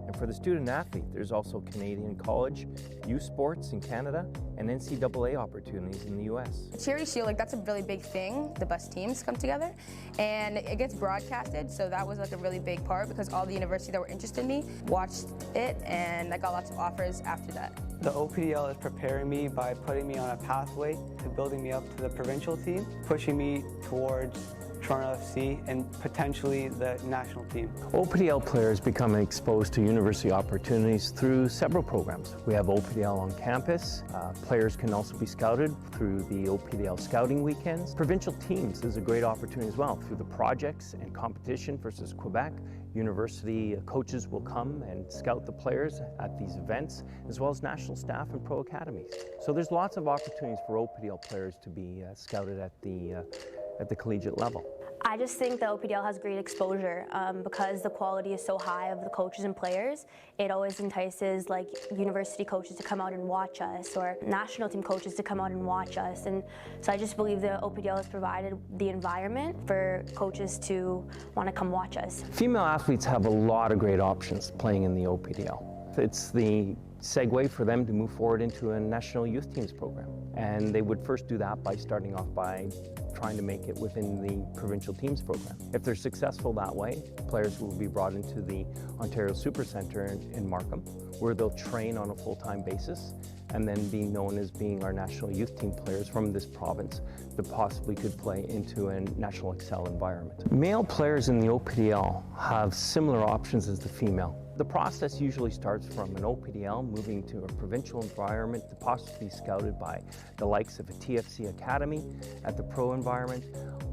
and for the student athlete, there's also Canadian college, youth sports in Canada, and NCAA opportunities in the US. Cherry Shield, that's a really big thing. The best teams come together, and it gets broadcasted, so that was a really big part because all the universities that were interested in me watched it, and I got lots of offers after that. The OPDL is preparing me by putting me on a pathway to building me up to the provincial team, pushing me towards Toronto FC, and potentially the national team. OPDL players become exposed to university opportunities through several programs. We have OPDL on campus. Players can also be scouted through the OPDL scouting weekends. Provincial teams is a great opportunity as well through the projects and competition versus Quebec. University coaches will come and scout the players at these events, as well as national staff and pro academies. So there's lots of opportunities for OPDL players to be scouted at the collegiate level. I just think that OPDL has great exposure because the quality is so high of the coaches and players. It always entices like university coaches to come out and watch us, or national team coaches to come out and watch us. And so I just believe the OPDL has provided the environment for coaches to want to come watch us. Female athletes have a lot of great options playing in the OPDL. It's the segue for them to move forward into a national youth teams program. And they would first do that by starting off by trying to make it within the provincial teams program. If they're successful that way, players will be brought into the Ontario Super Centre in Markham, where they'll train on a full-time basis and then be known as being our national youth team players from this province that possibly could play into a national Excel environment. Male players in the OPDL have similar options as the female. The process usually starts from an OPDL moving to a provincial environment to possibly be scouted by the likes of a TFC Academy at the pro environment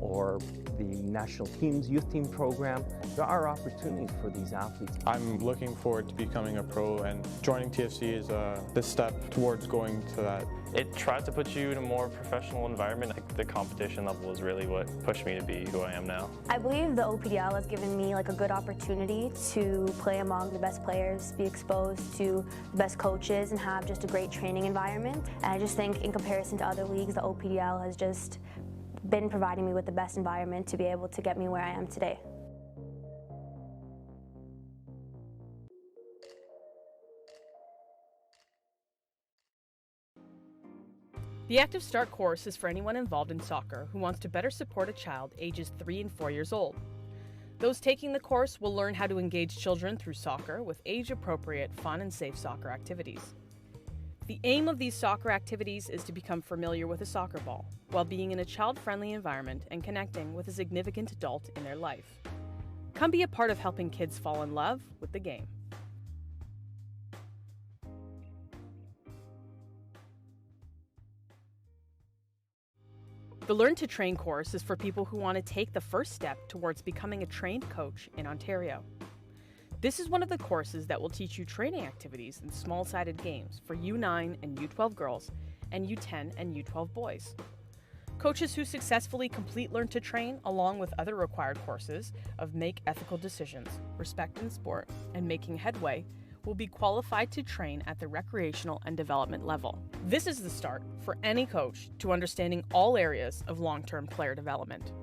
or the national teams youth team program. There are opportunities for these athletes. I'm looking forward to becoming a pro, and joining TFC is the step towards going to that. It tries to put you in a more professional environment. The competition level is really what pushed me to be who I am now. I believe the OPDL has given me like a good opportunity to play among the best players, be exposed to the best coaches, and have just a great training environment. And I just think in comparison to other leagues, the OPDL has just been providing me with the best environment to be able to get me where I am today. The Active Start course is for anyone involved in soccer who wants to better support a child ages 3 and 4 years old. Those taking the course will learn how to engage children through soccer with age-appropriate, fun and safe soccer activities. The aim of these soccer activities is to become familiar with a soccer ball while being in a child-friendly environment and connecting with a significant adult in their life. Come be a part of helping kids fall in love with the game. The Learn to Train course is for people who want to take the first step towards becoming a trained coach in Ontario. This is one of the courses that will teach you training activities in small-sided games for U9 and U12 girls and U10 and U12 boys. Coaches who successfully complete Learn to Train, along with other required courses of Make Ethical Decisions, Respect in Sport, and Making Headway, will be qualified to train at the recreational and development level. This is the start for any coach to understanding all areas of long-term player development.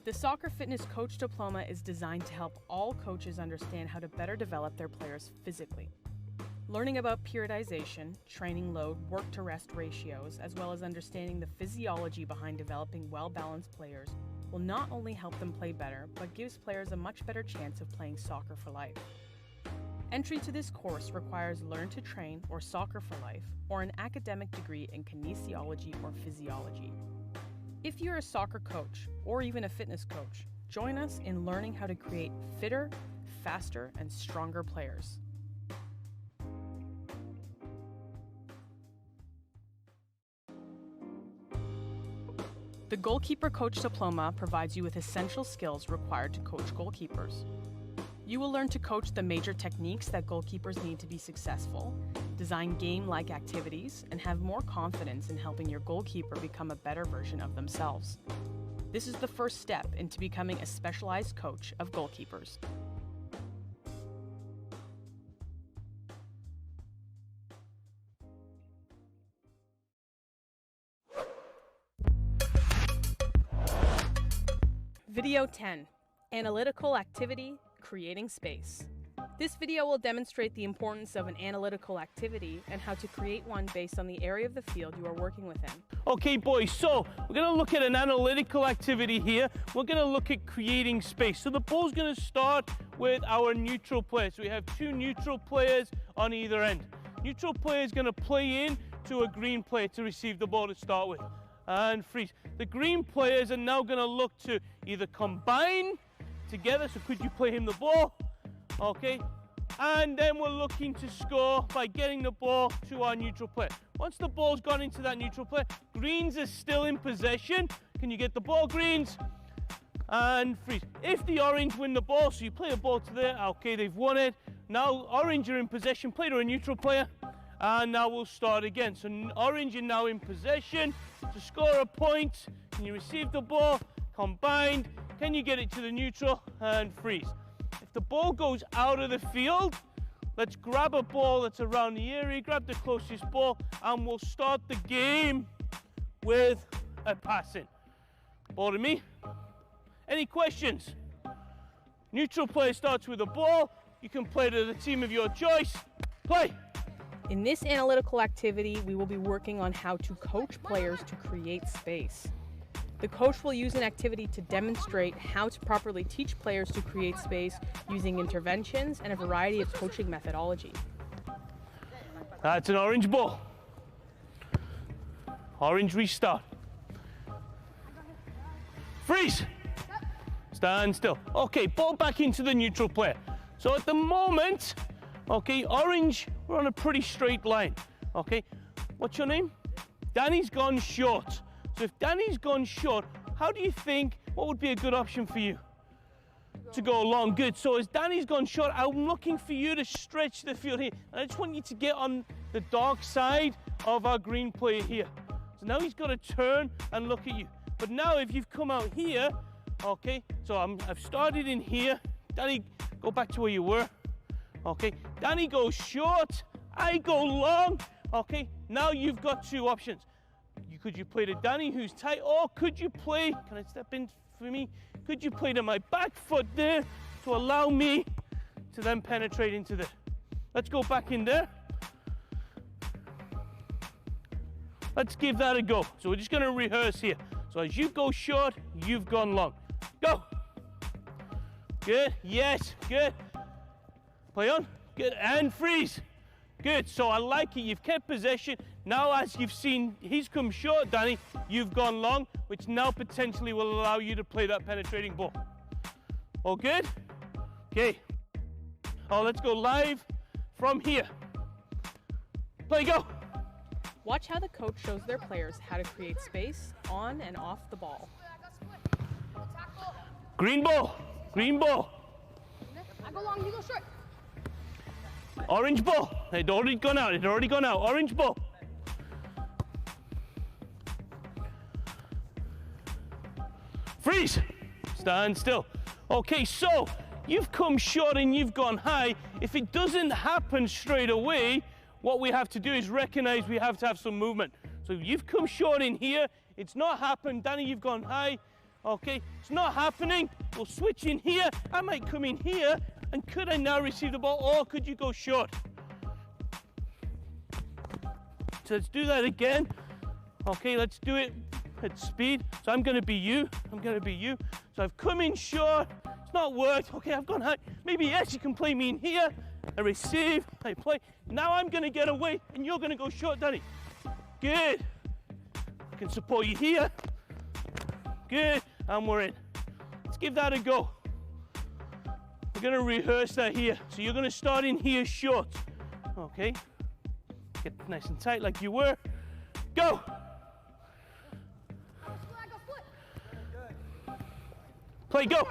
The Soccer Fitness Coach Diploma is designed to help all coaches understand how to better develop their players physically. Learning about periodization, training load, work-to-rest ratios, as well as understanding the physiology behind developing well-balanced players will not only help them play better, but gives players a much better chance of playing soccer for life. Entry to this course requires Learn to Train or Soccer for Life, or an academic degree in kinesiology or physiology. If you're a soccer coach, or even a fitness coach, join us in learning how to create fitter, faster, and stronger players. The Goalkeeper Coach Diploma provides you with essential skills required to coach goalkeepers. You will learn to coach the major techniques that goalkeepers need to be successful, design game-like activities, and have more confidence in helping your goalkeeper become a better version of themselves. This is the first step into becoming a specialized coach of goalkeepers. Video 10, Analytical Activity, Creating Space. This video will demonstrate the importance of an analytical activity and how to create one based on the area of the field you are working within. Okay, boys, so we're going to look at an analytical activity here. We're going to look at creating space. So the ball's going to start with our neutral player. So we have 2 neutral players on either end. Neutral player is going to play in to a green player to receive the ball to start with. And freeze. The green players are now going to look to either combine together. So could you play him the ball? Okay, and then we're looking to score by getting the ball to our neutral player. Once the ball's gone into that neutral player, greens are still in possession. Can you get the ball, greens? And freeze. If the orange win the ball, so you play a ball to there, okay, they've won it. Now orange are in possession, play to a neutral player, and now we'll start again. So orange are now in possession to score a point. Can you receive the ball? Combined. Can you get it to the neutral? And freeze. If the ball goes out of the field, let's grab a ball that's around the area, grab the closest ball, and we'll start the game with a passing. Ball to me. Any questions? Neutral player starts with a ball. You can play to the team of your choice. Play. In this analytical activity, we will be working on how to coach players to create space. The coach will use an activity to demonstrate how to properly teach players to create space using interventions and a variety of coaching methodology. That's an orange ball. Orange restart. Freeze. Stand still. Okay, ball back into the neutral player. So at the moment, okay, orange, we're on a pretty straight line. Okay, what's your name? Danny's gone short. So if Danny's gone short, how do you think, what would be a good option for you? To go long, good. So as Danny's gone short, I'm looking for you to stretch the field here. And I just want you to get on the dark side of our green player here. So now he's got to turn and look at you. But now if you've come out here, okay, so I've started in here. Danny, go back to where you were. Okay, Danny goes short, I go long. Okay, now you've got 2 options. Could you play to Danny, who's tight, or could you play, can I step in for me? Could you play to my back foot there to allow me to then penetrate into there? Let's go back in there. Let's give that a go. So we're just going to rehearse here. So as you go short, you've gone long. Go. Good. Yes. Good. Play on. Good. And freeze. Good. So I like it. You've kept possession. Now, as you've seen, he's come short, Danny. You've gone long, which now potentially will allow you to play that penetrating ball. All good? Okay. Oh, let's go live from here. Play, go. Watch how the coach shows their players how to create space on and off the ball. Green ball. Green ball. I go long, you go short. Orange ball. It had already gone out. It had already gone out. Orange ball. Freeze. Stand still. Okay, so you've come short and you've gone high. If it doesn't happen straight away, what we have to do is recognize we have to have some movement. So you've come short in here. It's not happened. Danny, you've gone high. Okay, it's not happening. We'll switch in here. I might come in here. And could I now receive the ball, or could you go short? So let's do that again. Okay, let's do it at speed. So I'm going to be you. I'm going to be you. So I've come in short. It's not worked. Okay, I've gone high. Maybe yes, you can play me in here. I receive. I play. Now I'm going to get away, and you're going to go short, Danny. Good. I can support you here. Good. And we're in. Let's give that a go. We're going to rehearse that here. So you're going to start in here short. Okay. Get nice and tight like you were. Go. Play, go.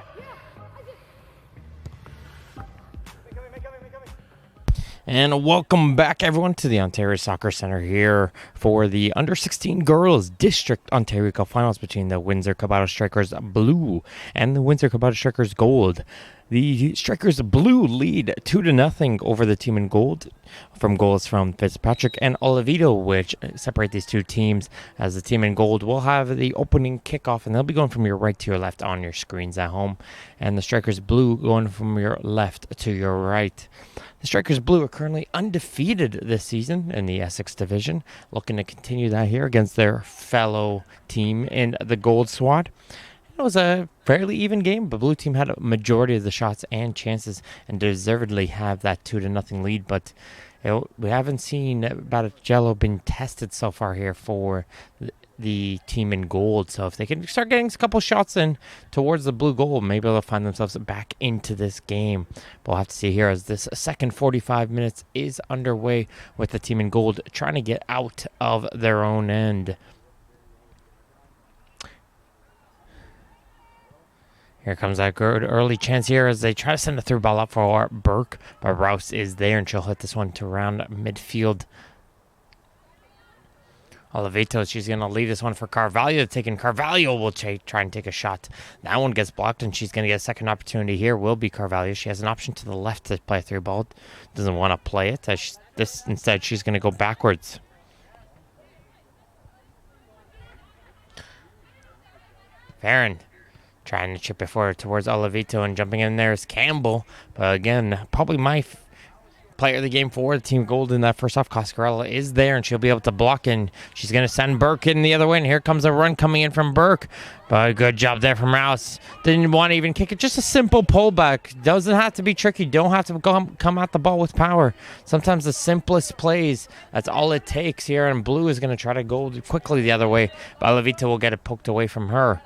And welcome back, everyone, to the Ontario Soccer Centre here for the Under-16 Girls District Ontario Cup Finals between the Windsor Cabotto Strikers Blue and the Windsor Cabotto Strikers Gold. The Strikers Blue lead 2-0 over the team in gold from goals from Fitzpatrick and Olivito, which separate these two teams, as the team in gold will have the opening kickoff, and they'll be going from your right to your left on your screens at home, and the Strikers Blue going from your left to your right. The Strikers Blue are currently undefeated this season in the Essex Division, looking to continue that here against their fellow team in the Gold Squad. It was a fairly even game. The blue team had a majority of the shots and chances and deservedly have that 2-0 lead. But we haven't seen Batticello been tested so far here for the team in gold. So if they can start getting a couple shots in towards the blue goal, maybe they'll find themselves back into this game. But we'll have to see here as this second 45 minutes is underway with the team in gold trying to get out of their own end. Here comes that good early chance here as they try to send a through ball up for Burke, but Rouse is there and she'll hit this one to round midfield. Olivito, she's going to leave this one for Carvalho. Carvalho will try and take a shot. That one gets blocked and she's going to get a second opportunity here. Will be Carvalho. She has an option to the left to play a through ball. Doesn't want to play it. Instead, she's going to go backwards. Farron trying to chip it forward towards Olivito, and jumping in there is Campbell. But again, probably my player of the game for the team gold in that first off. Coscarella is there, and she'll be able to block, and she's going to send Burke in the other way. And here comes a run coming in from Burke. But good job there from Rouse. Didn't want to even kick it. Just a simple pullback. Doesn't have to be tricky. Don't have to come at the ball with power. Sometimes the simplest plays, that's all it takes here. And Blue is going to try to go quickly the other way. But Olivito will get it poked away from her.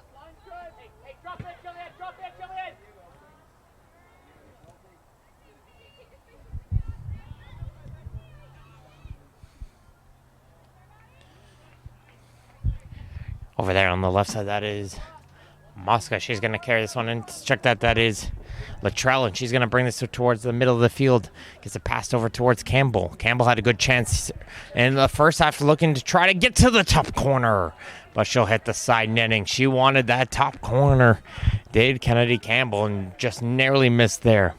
Over there on the left side, that is Mosca. She's going to carry this one in. Check that. That is Latrell, and she's going to bring this towards the middle of the field. Gets it passed over towards Campbell. Campbell had a good chance in the first half, looking to try to get to the top corner, but she'll hit the side netting. She wanted that top corner, did Kennedy Campbell, and just narrowly missed there.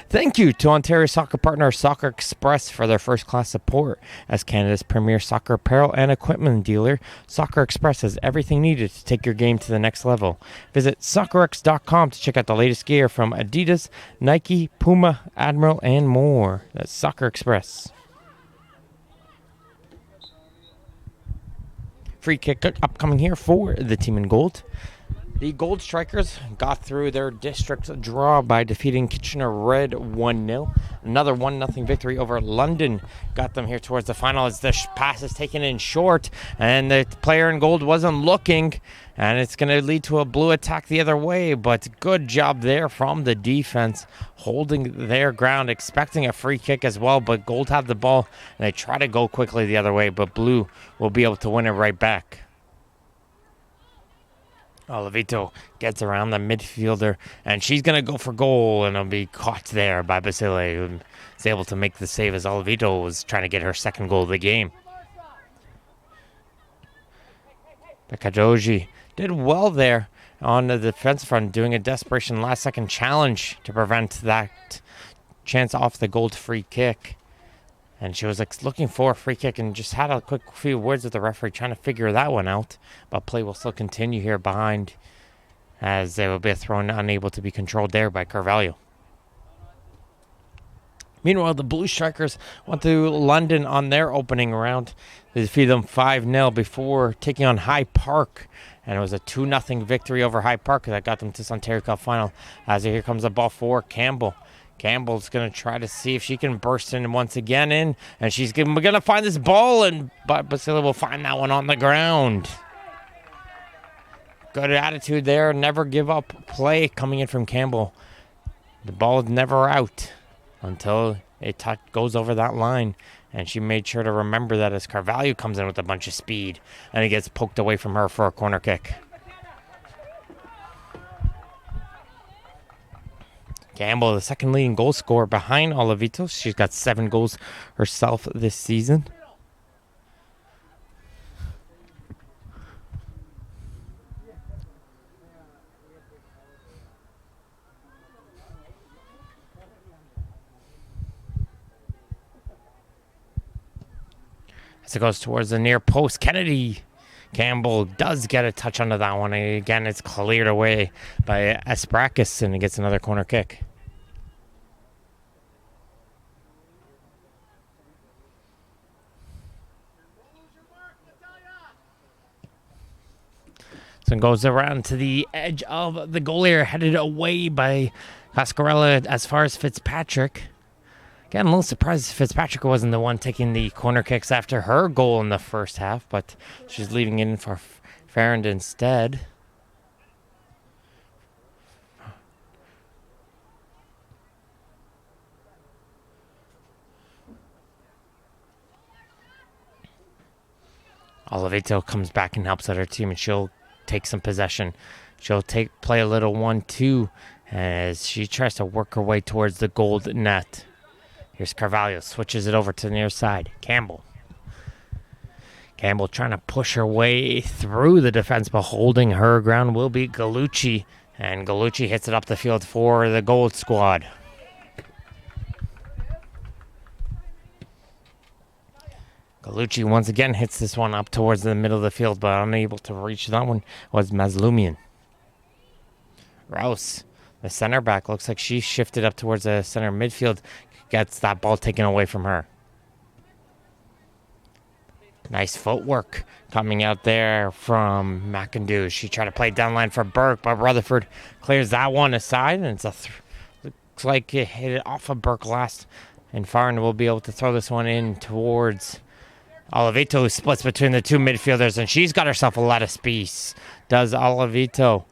Thank you to Ontario soccer partner Soccer Express for their first-class support. As Canada's premier soccer apparel and equipment dealer, Soccer Express has everything needed to take your game to the next level. Visit SoccerX.com to check out the latest gear from Adidas, Nike, Puma, Admiral, and more. That's Soccer Express. Free kick upcoming here for the team in gold. The Gold Strikers got through their district draw by defeating Kitchener Red 1-0. Another 1-0 victory over London got them here towards the final as the pass is taken in short, and the player in gold wasn't looking, and it's going to lead to a blue attack the other way. But good job there from the defense, holding their ground, expecting a free kick as well. But gold have the ball, and they try to go quickly the other way, but blue will be able to win it right back. Olivito gets around the midfielder, and she's going to go for goal, and it'll be caught there by Basile, who is able to make the save as Olivito was trying to get her second goal of the game. Bekadoji did well there on the defense front, doing a desperation last-second challenge to prevent that chance off the gold free kick. And she was looking for a free kick and just had a quick few words with the referee trying to figure that one out. But play will still continue here behind as they will be thrown unable to be controlled there by Carvalho. Meanwhile, the Blue Strikers went to London on their opening round. They defeated them 5-0 before taking on High Park. And it was a 2-0 victory over High Park that got them to this Ontario Cup final. As here comes the ball for Campbell. Campbell's going to try to see if she can burst in once again and she's going to find this ball, but Basile will find that one on the ground. Good attitude there, never give up play coming in from Campbell. The ball is never out until it goes over that line, and she made sure to remember that as Carvalho comes in with a bunch of speed, and it gets poked away from her for a corner kick. Campbell, the second leading goal scorer behind Olivito. She's got 7 goals herself this season. As it goes towards the near post, Kennedy Campbell does get a touch onto that one. And again, it's cleared away by Esprakis, and he gets another corner kick. So it goes around to the edge of the goal area, headed away by Coscarella as far as Fitzpatrick. Again, a little surprised Fitzpatrick wasn't the one taking the corner kicks after her goal in the first half, but she's leaving it in for Farrand instead. Oliveto comes back and helps out her team, and she'll take some possession. She'll play a little 1-2 as she tries to work her way towards the gold net. Here's Carvalho, switches it over to the near side. Campbell trying to push her way through the defense, but holding her ground will be Gallucci, and Gallucci hits it up the field for the gold squad. Gallucci once again hits this one up towards the middle of the field, but unable to reach that one was Mazlumian. Rouse, the center back, looks like she shifted up towards the center midfield, gets that ball taken away from her. Nice footwork coming out there from McIndoe. She tried to play downline for Burke, but Rutherford clears that one aside, and looks like it hit it off of Burke last, and Farn will be able to throw this one in towards Oliveto, who splits between the two midfielders, and she's got herself a lot of space, does Oliveto,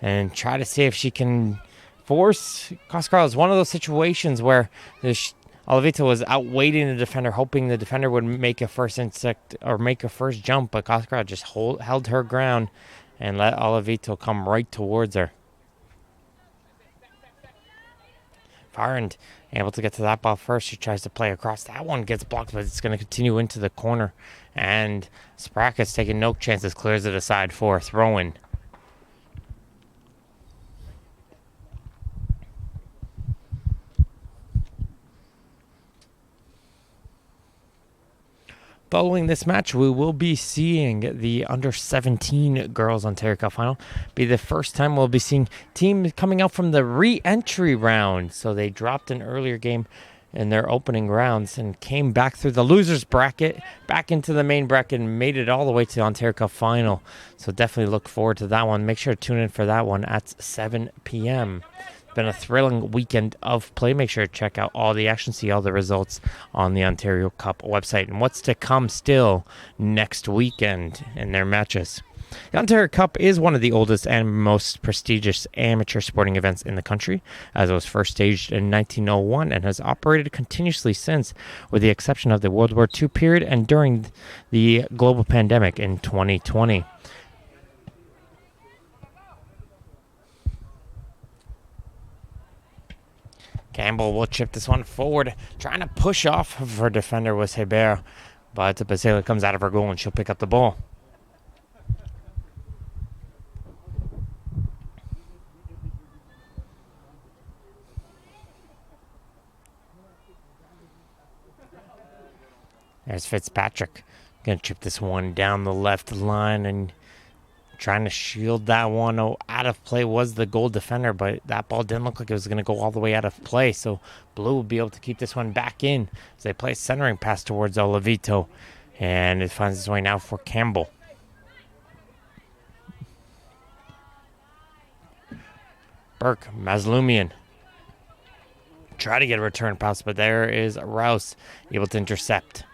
and try to see if she can force Coscarella. Is one of those situations where Oliveto was outweighting the defender, hoping the defender would make a first jump, but Coscarella just held her ground and let Oliveto come right towards her. Farrand able to get to that ball first. She tries to play across. That one gets blocked, but it's going to continue into the corner. And Sprakis taking no chances, clears it aside for a throw-in. Following this match, we will be seeing the under-17 Girls Ontario Cup final. Be the first time we'll be seeing teams coming out from the re-entry round. So they dropped an earlier game in their opening rounds and came back through the losers bracket, back into the main bracket, and made it all the way to the Ontario Cup final. So definitely look forward to that one. Make sure to tune in for that one at 7 p.m. Been a thrilling weekend of play. Make sure to check out all the action, see all the results on the Ontario Cup website, and what's to come still next weekend in their matches. The Ontario Cup is one of the oldest and most prestigious amateur sporting events in the country, as it was first staged in 1901 and has operated continuously since, with the exception of the World War II period and during the global pandemic in 2020. Campbell will chip this one forward, trying to push off of her defender was Hebert, but Basela comes out of her goal and she'll pick up the ball. There's Fitzpatrick. Going to chip this one down the left line and trying to shield that one out of play was the goal defender, but that ball didn't look like it was going to go all the way out of play. So Blue will be able to keep this one back in as they play a centering pass towards Oliveto. And it finds its way now for Campbell. Burke, Mazlumian. Try to get a return pass, but there is Rouse able to intercept.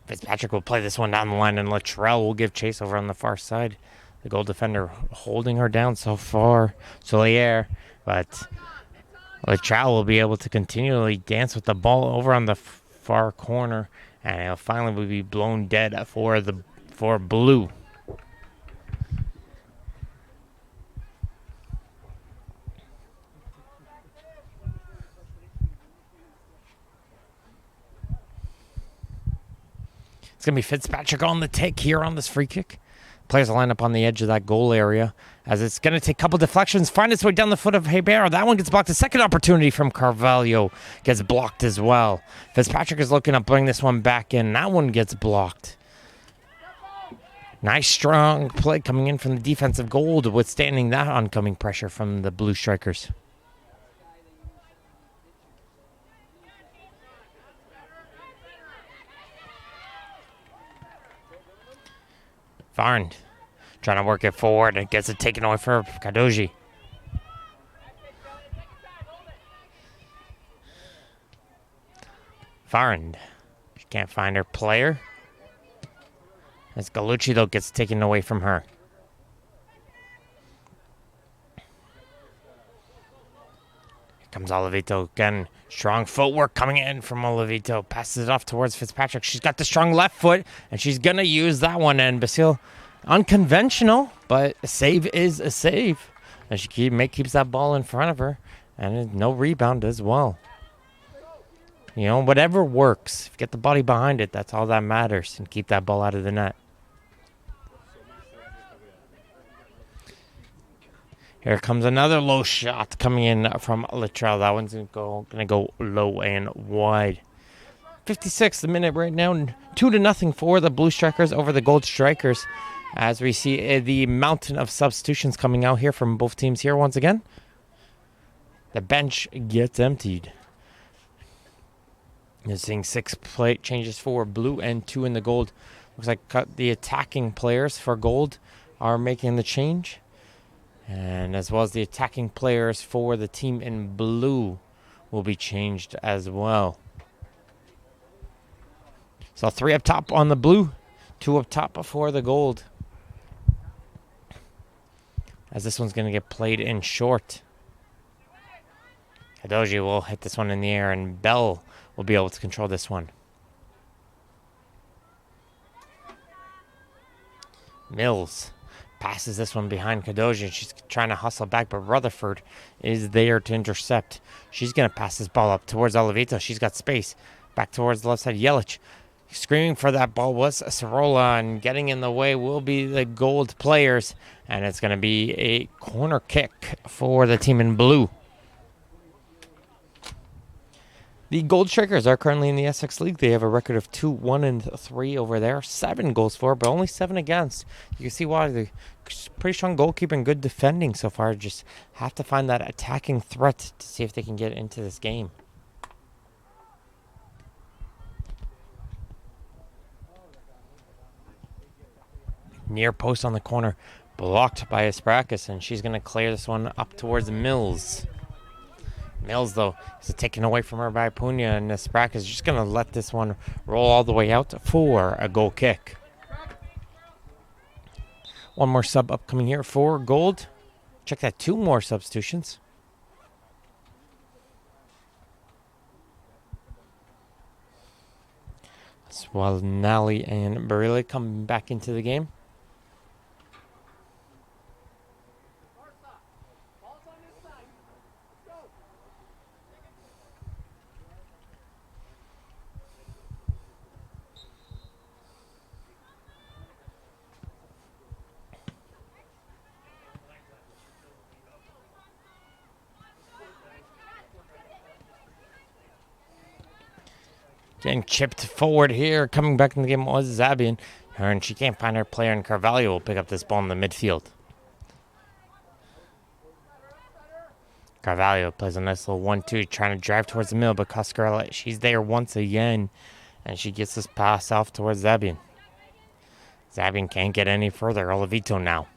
Fitzpatrick will play this one down the line, and Luttrell will give chase over on the far side. The goal defender holding her down so far, Solier, but Luttrell will be able to continually dance with the ball over on the far corner, and it'll finally be blown dead for Blue. It's going to be Fitzpatrick on the take here on this free kick. Players line up on the edge of that goal area as it's going to take a couple deflections, find its way down the foot of Hebert. That one gets blocked. The second opportunity from Carvalho gets blocked as well. Fitzpatrick is looking to bring this one back in. That one gets blocked. Nice strong play coming in from the defensive goal, withstanding that oncoming pressure from the Blue Strikers. Varnd trying to work it forward. It gets it taken away for Kadoji. Varnd. She can't find her player. As Gallucci, though, gets taken away from her. Here comes Olivito again. Strong footwork coming in from Olivito. Passes it off towards Fitzpatrick. She's got the strong left foot, and she's going to use that one. And Basile, unconventional, but a save is a save. And she keeps that ball in front of her, and no rebound as well. You know, whatever works. If you get the body behind it, that's all that matters, and keep that ball out of the net. Here comes another low shot coming in from Littrell. That one's going to go low and wide. 56 the minute right now. 2-0 for the Blue Strikers over the Gold Strikers. As we see the mountain of substitutions coming out here from both teams here once again. The bench gets emptied. You're seeing 6 plate changes for Blue and 2 in the Gold. Looks like the attacking players for Gold are making the change. And as well as the attacking players for the team in Blue will be changed as well. So 3 up top on the Blue, 2 up top for the Gold. As this one's going to get played in short. Kadoji will hit this one in the air, and Bell will be able to control this one. Mills passes this one behind Kadoji, and she's trying to hustle back, but Rutherford is there to intercept. She's going to pass this ball up towards Olivito. She's got space. Back towards the left side, Yelich. Screaming for that ball was Sorolla, and getting in the way will be the Gold players, and it's going to be a corner kick for the team in Blue. The Gold Strikers are currently in the Essex League. They have a record of 2-1-3 over there. 7 goals for, but only 7 against. You can see why. They're pretty strong goalkeeping, good defending so far. Just have to find that attacking threat to see if they can get into this game. Near post on the corner, blocked by Asprakis, and she's going to clear this one up towards Mills. Mills, though, is taken away from her by Punya, and Asprakis is just going to let this one roll all the way out for a goal kick. One more sub upcoming here for Gold. Check that, 2 more substitutions. Swalnali and Barile come back into the game. Getting chipped forward here. Coming back in the game was Zabian. And she can't find her player, and Carvalho will pick up this ball in the midfield. Carvalho plays a nice little 1-2, trying to drive towards the middle, but Coscarella, she's there once again, and she gets this pass off towards Zabian. Zabian can't get any further. Olivito now.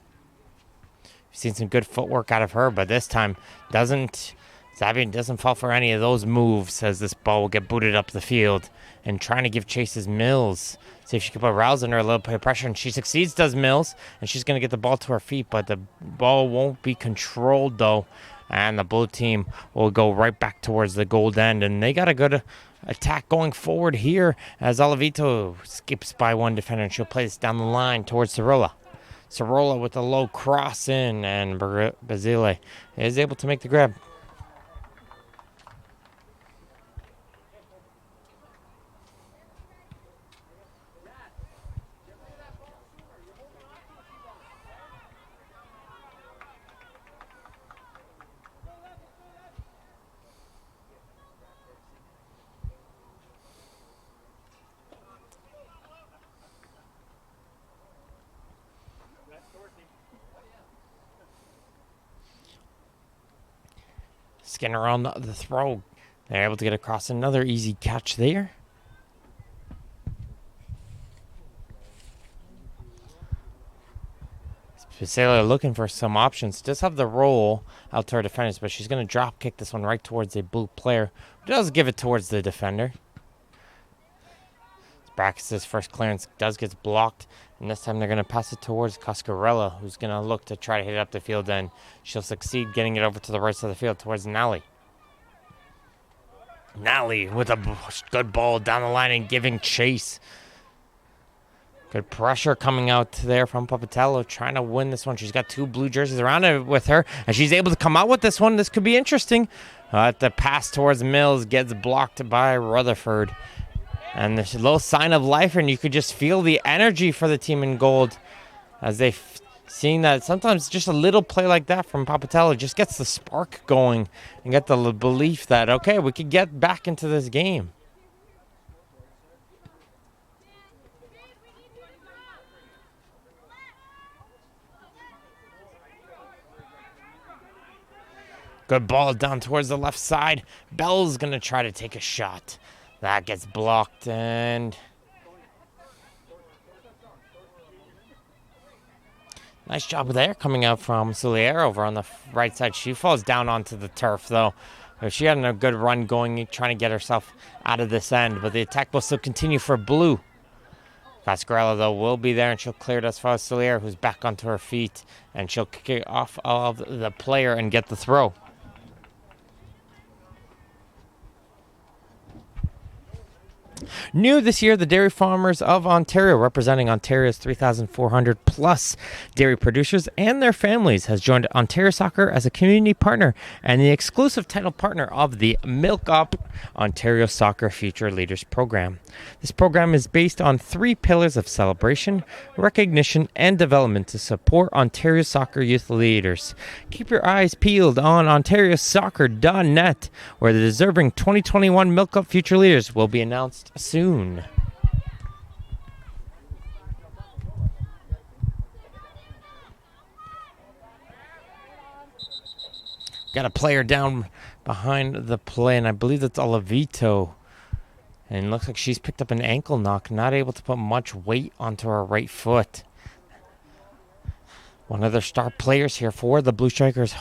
We've seen some good footwork out of her, but this time Zabian doesn't fall for any of those moves, as this ball will get booted up the field. And trying to give chases Mills. See if she can put Rouse under a little bit of pressure. And she succeeds, does Mills. And she's going to get the ball to her feet. But the ball won't be controlled, though. And the Blue team will go right back towards the Gold end. And they got a good attack going forward here, as Olivito skips by one defender. And she'll play this down the line towards Sorolla. Sorolla with a low cross in. And Basile is able to make the grab. Skinner on the throw. They're able to get across. Another easy catch there. Cecilia looking for some options. Does have the roll out to her defenders, but she's going to drop kick this one right towards a blue player. Does give it towards the defender. Brackus' first clearance does get blocked, and this time they're going to pass it towards Coscarella, who's going to look to try to hit it up the field, and she'll succeed getting it over to the right side of the field towards Nally. Nally with a good ball down the line and giving chase. Good pressure coming out there from Papatello, trying to win this one. She's got 2 blue jerseys around it with her, and she's able to come out with this one. This could be interesting. The pass towards Mills gets blocked by Rutherford. And there's a little sign of life, and you could just feel the energy for the team in gold as they seeing that sometimes just a little play like that from Papatello just gets the spark going and get the belief that, okay, we could get back into this game. Good ball down towards the left side. Bell's going to try to take a shot. That gets blocked, and nice job there coming out from Solier over on the right side. She falls down onto the turf, though. She had a good run going, trying to get herself out of this end, but the attack will still continue for blue. Cascarella, though, will be there, and she'll clear it as far as Solier, who's back onto her feet, and she'll kick it off of the player and get the throw. New this year, the Dairy Farmers of Ontario, representing Ontario's 3,400 plus dairy producers and their families, has joined Ontario Soccer as a community partner and the exclusive title partner of the Milk Up Ontario Soccer Future Leaders Program. This program is based on 3 pillars of celebration, recognition, and development to support Ontario soccer youth leaders. Keep your eyes peeled on OntarioSoccer.net, where the deserving 2021 Milk Up Future Leaders will be announced soon. Got a player down behind the play, and I believe that's Olavito. And it looks like she's picked up an ankle knock, not able to put much weight onto her right foot. One of their star players here for the Blue Strikers,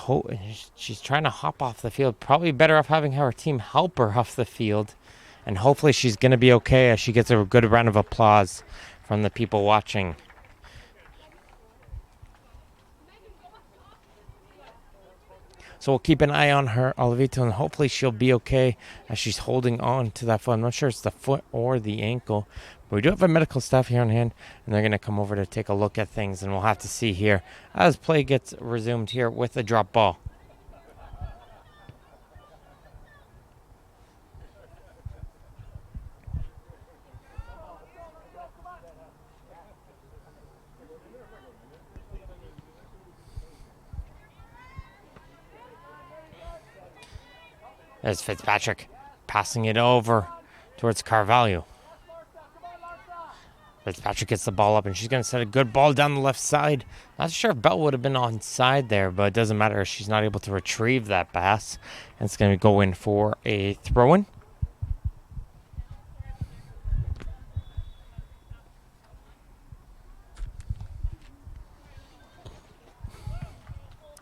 she's trying to hop off the field. Probably better off having her team help her off the field. And hopefully she's going to be okay as she gets a good round of applause from the people watching. So we'll keep an eye on her, Olavito, and hopefully she'll be okay as she's holding on to that foot. I'm not sure it's the foot or the ankle. But we do have a medical staff here on hand, and they're going to come over to take a look at things, and we'll have to see here as play gets resumed here with a drop ball. There's Fitzpatrick passing it over towards Carvalho. Fitzpatrick gets the ball up, and she's going to set a good ball down the left side. Not sure if Bell would have been onside there, but it doesn't matter. She's not able to retrieve that pass. And it's going to go in for a throw-in.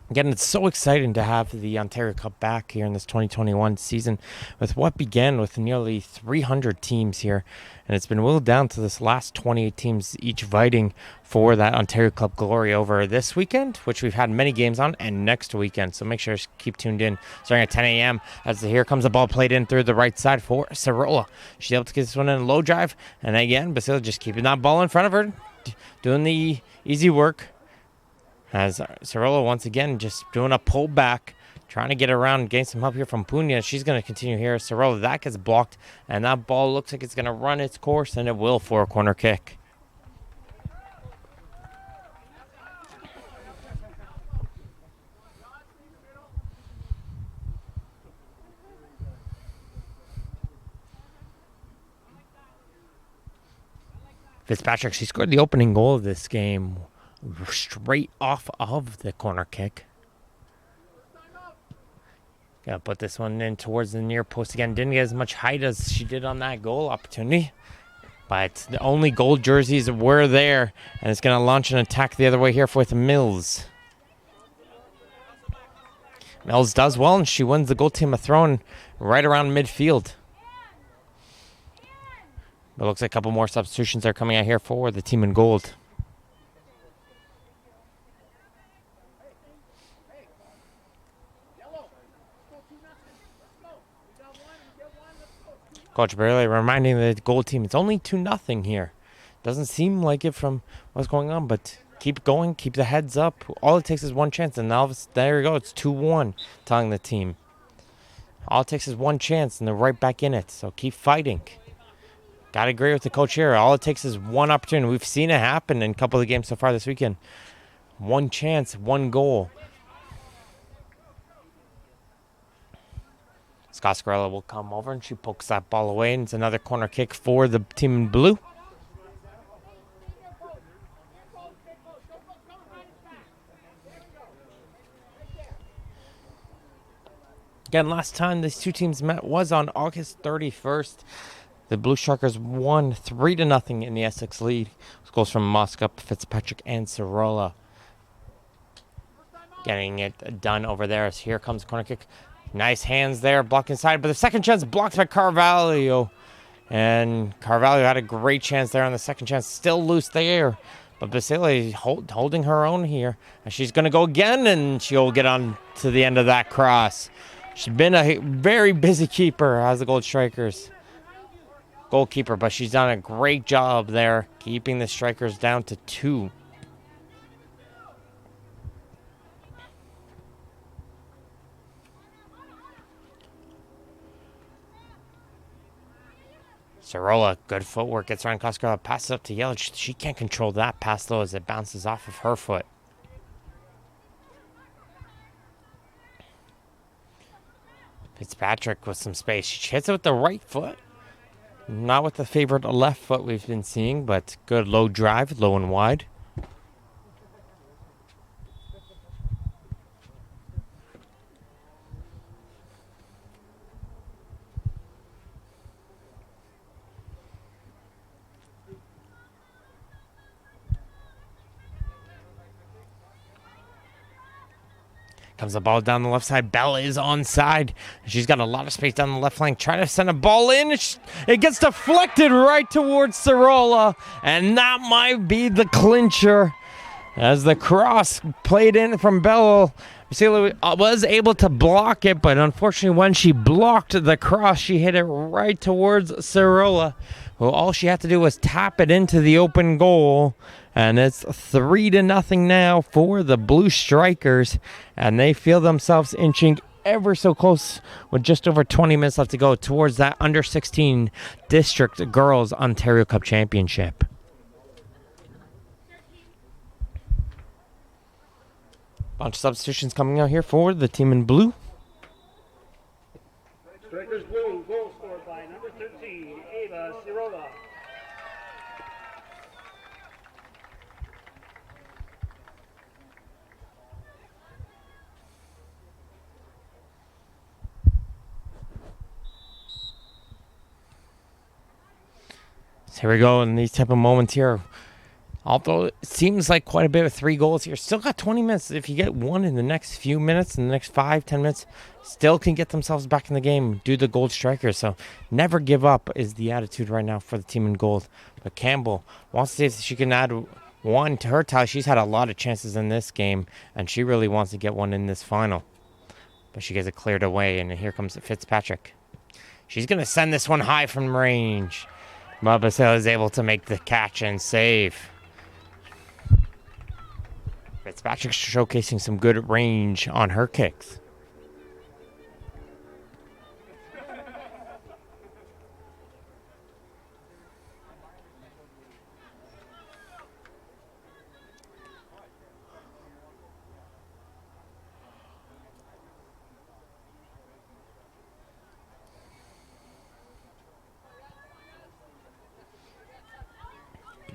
Again, it's so exciting to have the Ontario Cup back here in this 2021 season with what began with nearly 300 teams here. And it's been whittled down to this last 28 teams, each fighting for that Ontario Cup glory over this weekend, which we've had many games on, and next weekend. So make sure to keep tuned in starting at 10 a.m. as here comes the ball played in through the right side for Sarola. She's able to get this one in a low drive. And again, Basile just keeping that ball in front of her, doing the easy work. As Sarola once again just doing a pullback, trying to get around and gain some help here from Puna. She's going to continue here. Sarola, that gets blocked, and that ball looks like it's going to run its course, and it will for a corner kick. Fitzpatrick, she scored the opening goal of this game straight off of the corner kick. Gonna put this one in towards the near post again. Didn't get as much height as she did on that goal opportunity. But the only gold jerseys were there. And it's going to launch an attack the other way here with Mills. Mills does well, and she wins the goal team a throw-in right around midfield. But it looks like a couple more substitutions are coming out here for the team in gold. Coach Burley reminding the gold team it's only 2-0 here. Doesn't seem like it from what's going on, but keep going, keep the heads up. All it takes is one chance, and now there you go. It's 2-1, telling the team. All it takes is one chance, and they're right back in it. So keep fighting. Got to agree with the coach here. All it takes is one opportunity. We've seen it happen in a couple of the games so far this weekend. One chance, one goal. Scott Scarella will come over, and she pokes that ball away, and it's another corner kick for the team in blue. Again, last time these two teams met was on August 31st. The Blue Sharkers won 3-0 in the Essex lead. Goals from Moskow, Fitzpatrick, and Sorolla. Getting it done over there as here comes the corner kick. Nice hands there, blocking inside, but the second chance blocked by Carvalho. And Carvalho had a great chance there on the second chance, still loose there. But Basile holding her own here. And she's going to go again, and she'll get on to the end of that cross. She's been a very busy keeper as the Gold Strikers. Goalkeeper, but she's done a great job there, keeping the Strikers down to 2. Sorolla, good footwork, gets around Koskova, passes up to Yelich. She can't control that pass, though, as it bounces off of her foot. Fitzpatrick with some space. She hits it with the right foot. Not with the favorite left foot we've been seeing, but good low drive, low and wide. Comes the ball down the left side. Bell is onside. She's got a lot of space down the left flank. Trying to send a ball in. It gets deflected right towards Sorolla. And that might be the clincher. As the cross played in from Bell. Basile was able to block it. But unfortunately, when she blocked the cross, she hit it right towards Sorolla. Well, all she had to do was tap it into the open goal. And it's 3-0 now for the Blue Strikers. And they feel themselves inching ever so close with just over 20 minutes left to go towards that under-16 District Girls Ontario Cup Championship. Bunch of substitutions coming out here for the team in blue. Strikers blue, goal scored by number 13, Ava Sorolla. Here we go in these type of moments here. Although it seems like quite a bit of 3 goals here. Still got 20 minutes. If you get one in the next few minutes, in the next 5-10 minutes, still can get themselves back in the game. Do the Gold Strikers. So never give up is the attitude right now for the team in gold. But Campbell wants to see if she can add one to her tally. She's had a lot of chances in this game, and she really wants to get one in this final. But she gets it cleared away, and here comes Fitzpatrick. She's going to send this one high from range. Basile is able to make the catch and save. Fitzpatrick showcasing some good range on her kicks.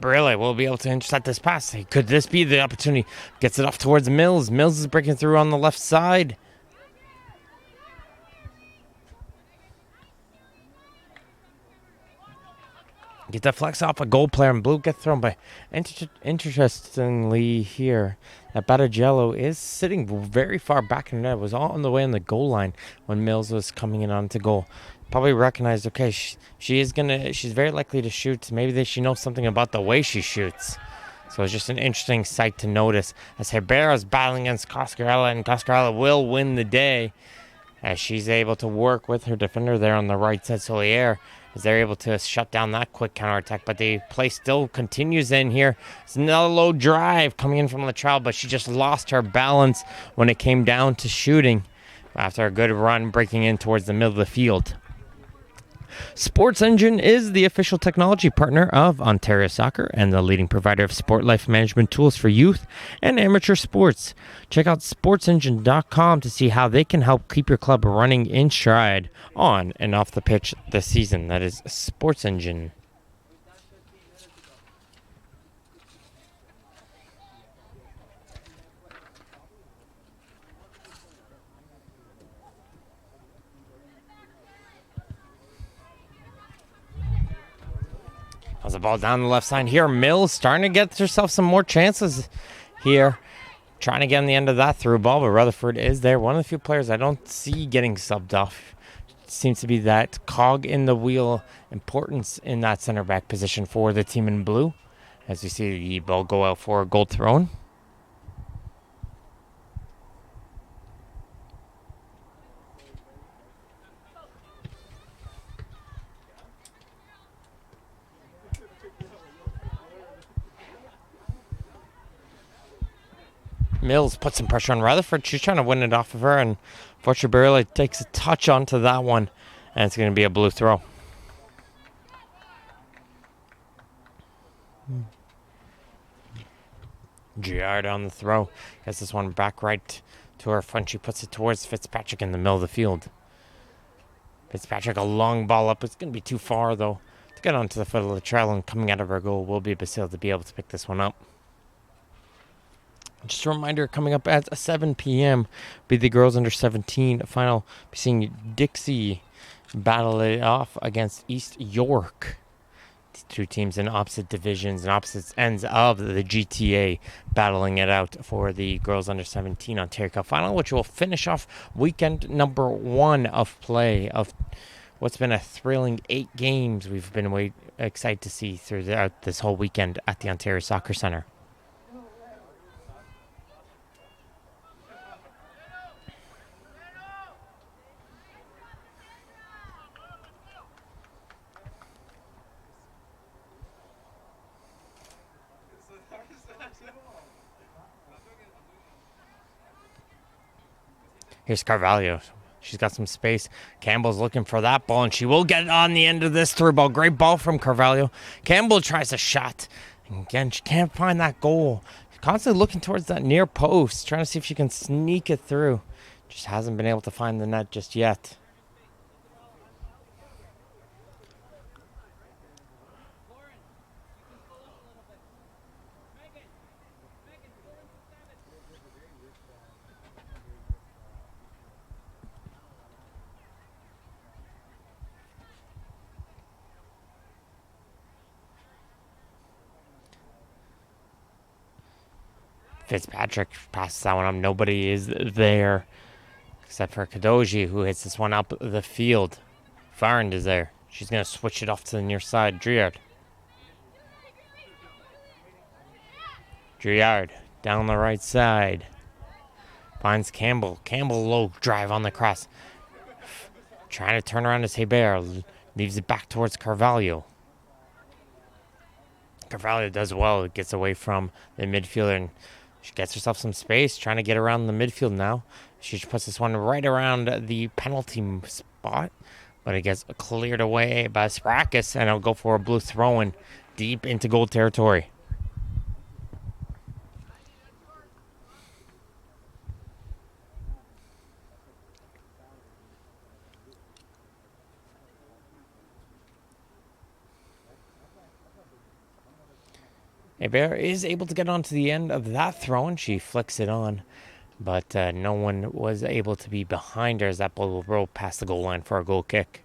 Barilla will be able to intercept this pass. Could this be the opportunity? Gets it off towards Mills. Mills is breaking through on the left side. Get the flex off a goal player, and blue gets thrown by. Interestingly here, that Badagello is sitting very far back in the net. It was all on the way on the goal line when Mills was coming in onto goal. Probably recognized, okay, she's very likely to shoot. Maybe she knows something about the way she shoots. So it's just an interesting sight to notice as Hebera's battling against Coscarella, and Coscarella will win the day as she's able to work with her defender there on the right side, Solier, as they're able to shut down that quick counterattack. But the play still continues in here. It's another low drive coming in from Latrell, but she just lost her balance when it came down to shooting after a good run breaking in towards the middle of the field. Sports Engine is the official technology partner of Ontario Soccer and the leading provider of sport life management tools for youth and amateur sports. Check out sportsengine.com to see how they can help keep your club running in stride on and off the pitch this season. That is Sports Engine. As the ball down the left side here, Mills starting to get herself some more chances here. Trying to get on the end of that through ball, but Rutherford is there. One of the few players I don't see getting subbed off. Seems to be that cog in the wheel importance in that center back position for the team in blue. As we see the ball go out for a goal thrown. Mills puts some pressure on Rutherford. She's trying to win it off of her, and Fortune barely takes a touch onto that one, and it's going to be a blue throw. Giard on the throw. Gets this one back right to her front. She puts it towards Fitzpatrick in the middle of the field. Fitzpatrick, a long ball up. It's going to be too far, though, to get onto the foot of the trail, and coming out of her goal will be Basile to be able to pick this one up. Just a reminder, coming up at 7 p.m. be the girls under 17 final. Be seeing Dixie battle it off against East York. These two teams in opposite divisions and opposite ends of the GTA battling it out for the girls under 17 Ontario Cup final, which will finish off weekend number 1 of play of what's been a thrilling 8 games we've been excited to see throughout this whole weekend at the Ontario Soccer Centre. Here's Carvalho. She's got some space. Campbell's looking for that ball, and she will get on the end of this through ball. Great ball from Carvalho. Campbell tries a shot. And again, she can't find that goal. She's constantly looking towards that near post, trying to see if she can sneak it through. Just hasn't been able to find the net just yet. Fitzpatrick passes that one up. Nobody is there except for Kadoji, who hits this one up the field. Farrand is there. She's going to switch it off to the near side. Driard down the right side. Finds Campbell. Campbell low drive on the cross. Trying to turn around to Hebert. Leaves it back towards Carvalho. Carvalho does well. It gets away from the midfielder, and she gets herself some space, trying to get around the midfield now. She puts this one right around the penalty spot, but it gets cleared away by Sprakis, and it'll go for a blue throw-in deep into goal territory. Hebert is able to get onto the end of that throw, and she flicks it on. But no one was able to be behind her as that ball will roll past the goal line for a goal kick.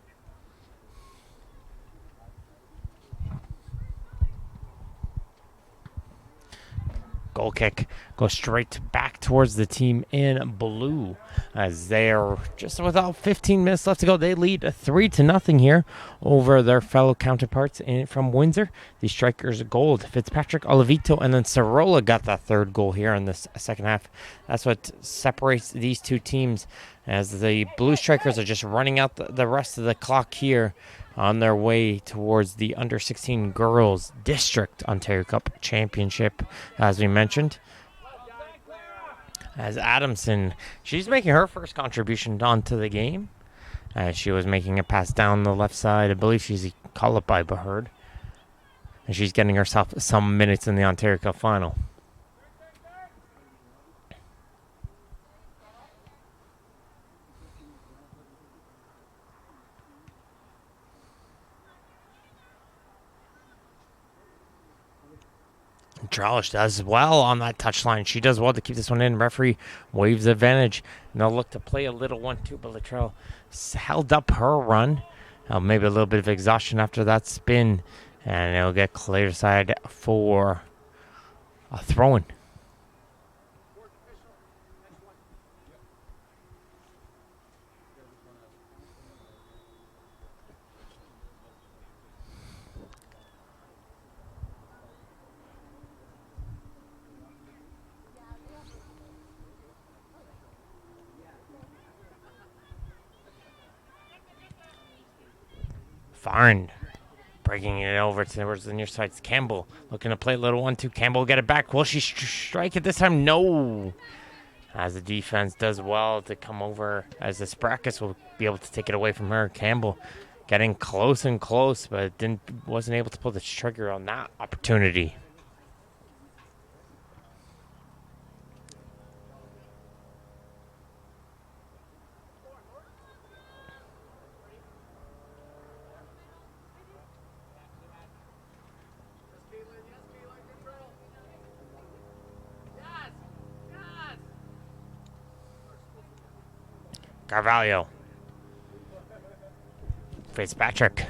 Goal kick goes straight back towards the team in blue as they're just without 15 minutes left to go. They lead 3-0 here over their fellow counterparts from Windsor. The strikers gold. Fitzpatrick, Olivito, and then Sorolla got that third goal here in this second half. That's what separates these two teams as the blue strikers are just running out the rest of the clock here on their way towards the Under-16 Girls District Ontario Cup Championship, as we mentioned. As Adamson, she's making her first contribution onto the game. As she was making a pass down the left side. I believe she's called up by Beherd. And she's getting herself some minutes in the Ontario Cup final. Tralish does well on that touchline. She does well to keep this one in. Referee waves advantage. And they'll look to play a little 1-2, but Latrell held up her run. Maybe a little bit of exhaustion after that spin. And it'll get cleared aside for a throw-in. Farn breaking it over towards the near side. Campbell looking to play a little 1-2. Campbell get it back. Will she strike it this time? No. As the defense does well to come over, as the Sprackets will be able to take it away from her. Campbell getting close and close, but wasn't able to pull the trigger on that opportunity. Carvalho. Fitzpatrick.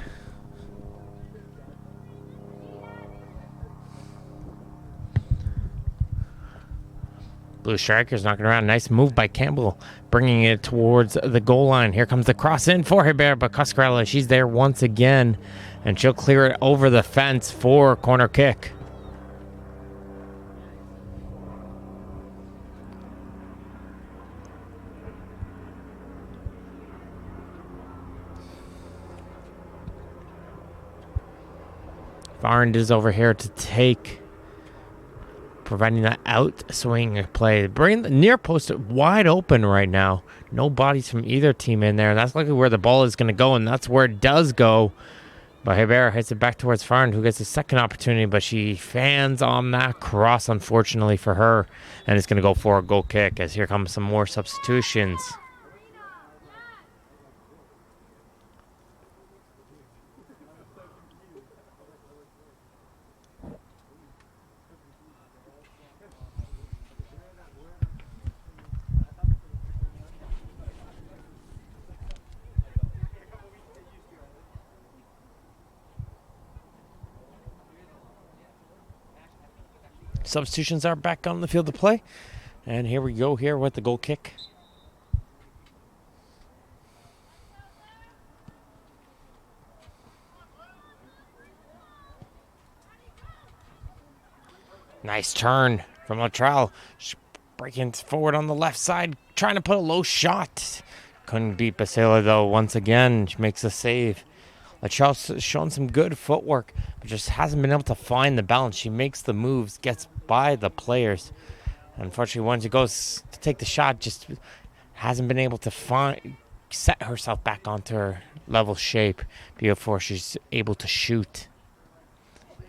Blue Strikers knocking around. Nice move by Campbell, bringing it towards the goal line. Here comes the cross in for Hebert, but Coscarella, she's there once again, and she'll clear it over the fence for a corner kick. Farnd is over here to take, providing that outswing play. Bring the near post wide open right now. No bodies from either team in there. And that's likely where the ball is going to go, and that's where it does go. But Hebert hits it back towards Farnd, who gets a second opportunity, but she fans on that cross, unfortunately for her. And it's going to go for a goal kick, as here comes some more substitutions. Substitutions are back on the field of play. And here we go here with the goal kick. Nice turn from Latrell. Breaking forward on the left side, trying to put a low shot. Couldn't beat Basela though. Once again, she makes a save. Latrell's shown some good footwork, but just hasn't been able to find the balance. She makes the moves, gets by the players. Unfortunately, once she goes to take the shot, just hasn't been able to set herself back onto her level shape before she's able to shoot.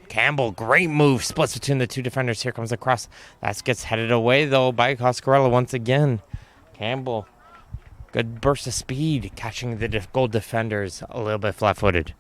Campbell, great move, splits between the two defenders. Here comes the cross. That gets headed away, though, by Coscarella once again. Campbell, good burst of speed, catching the goal defenders a little bit flat-footed.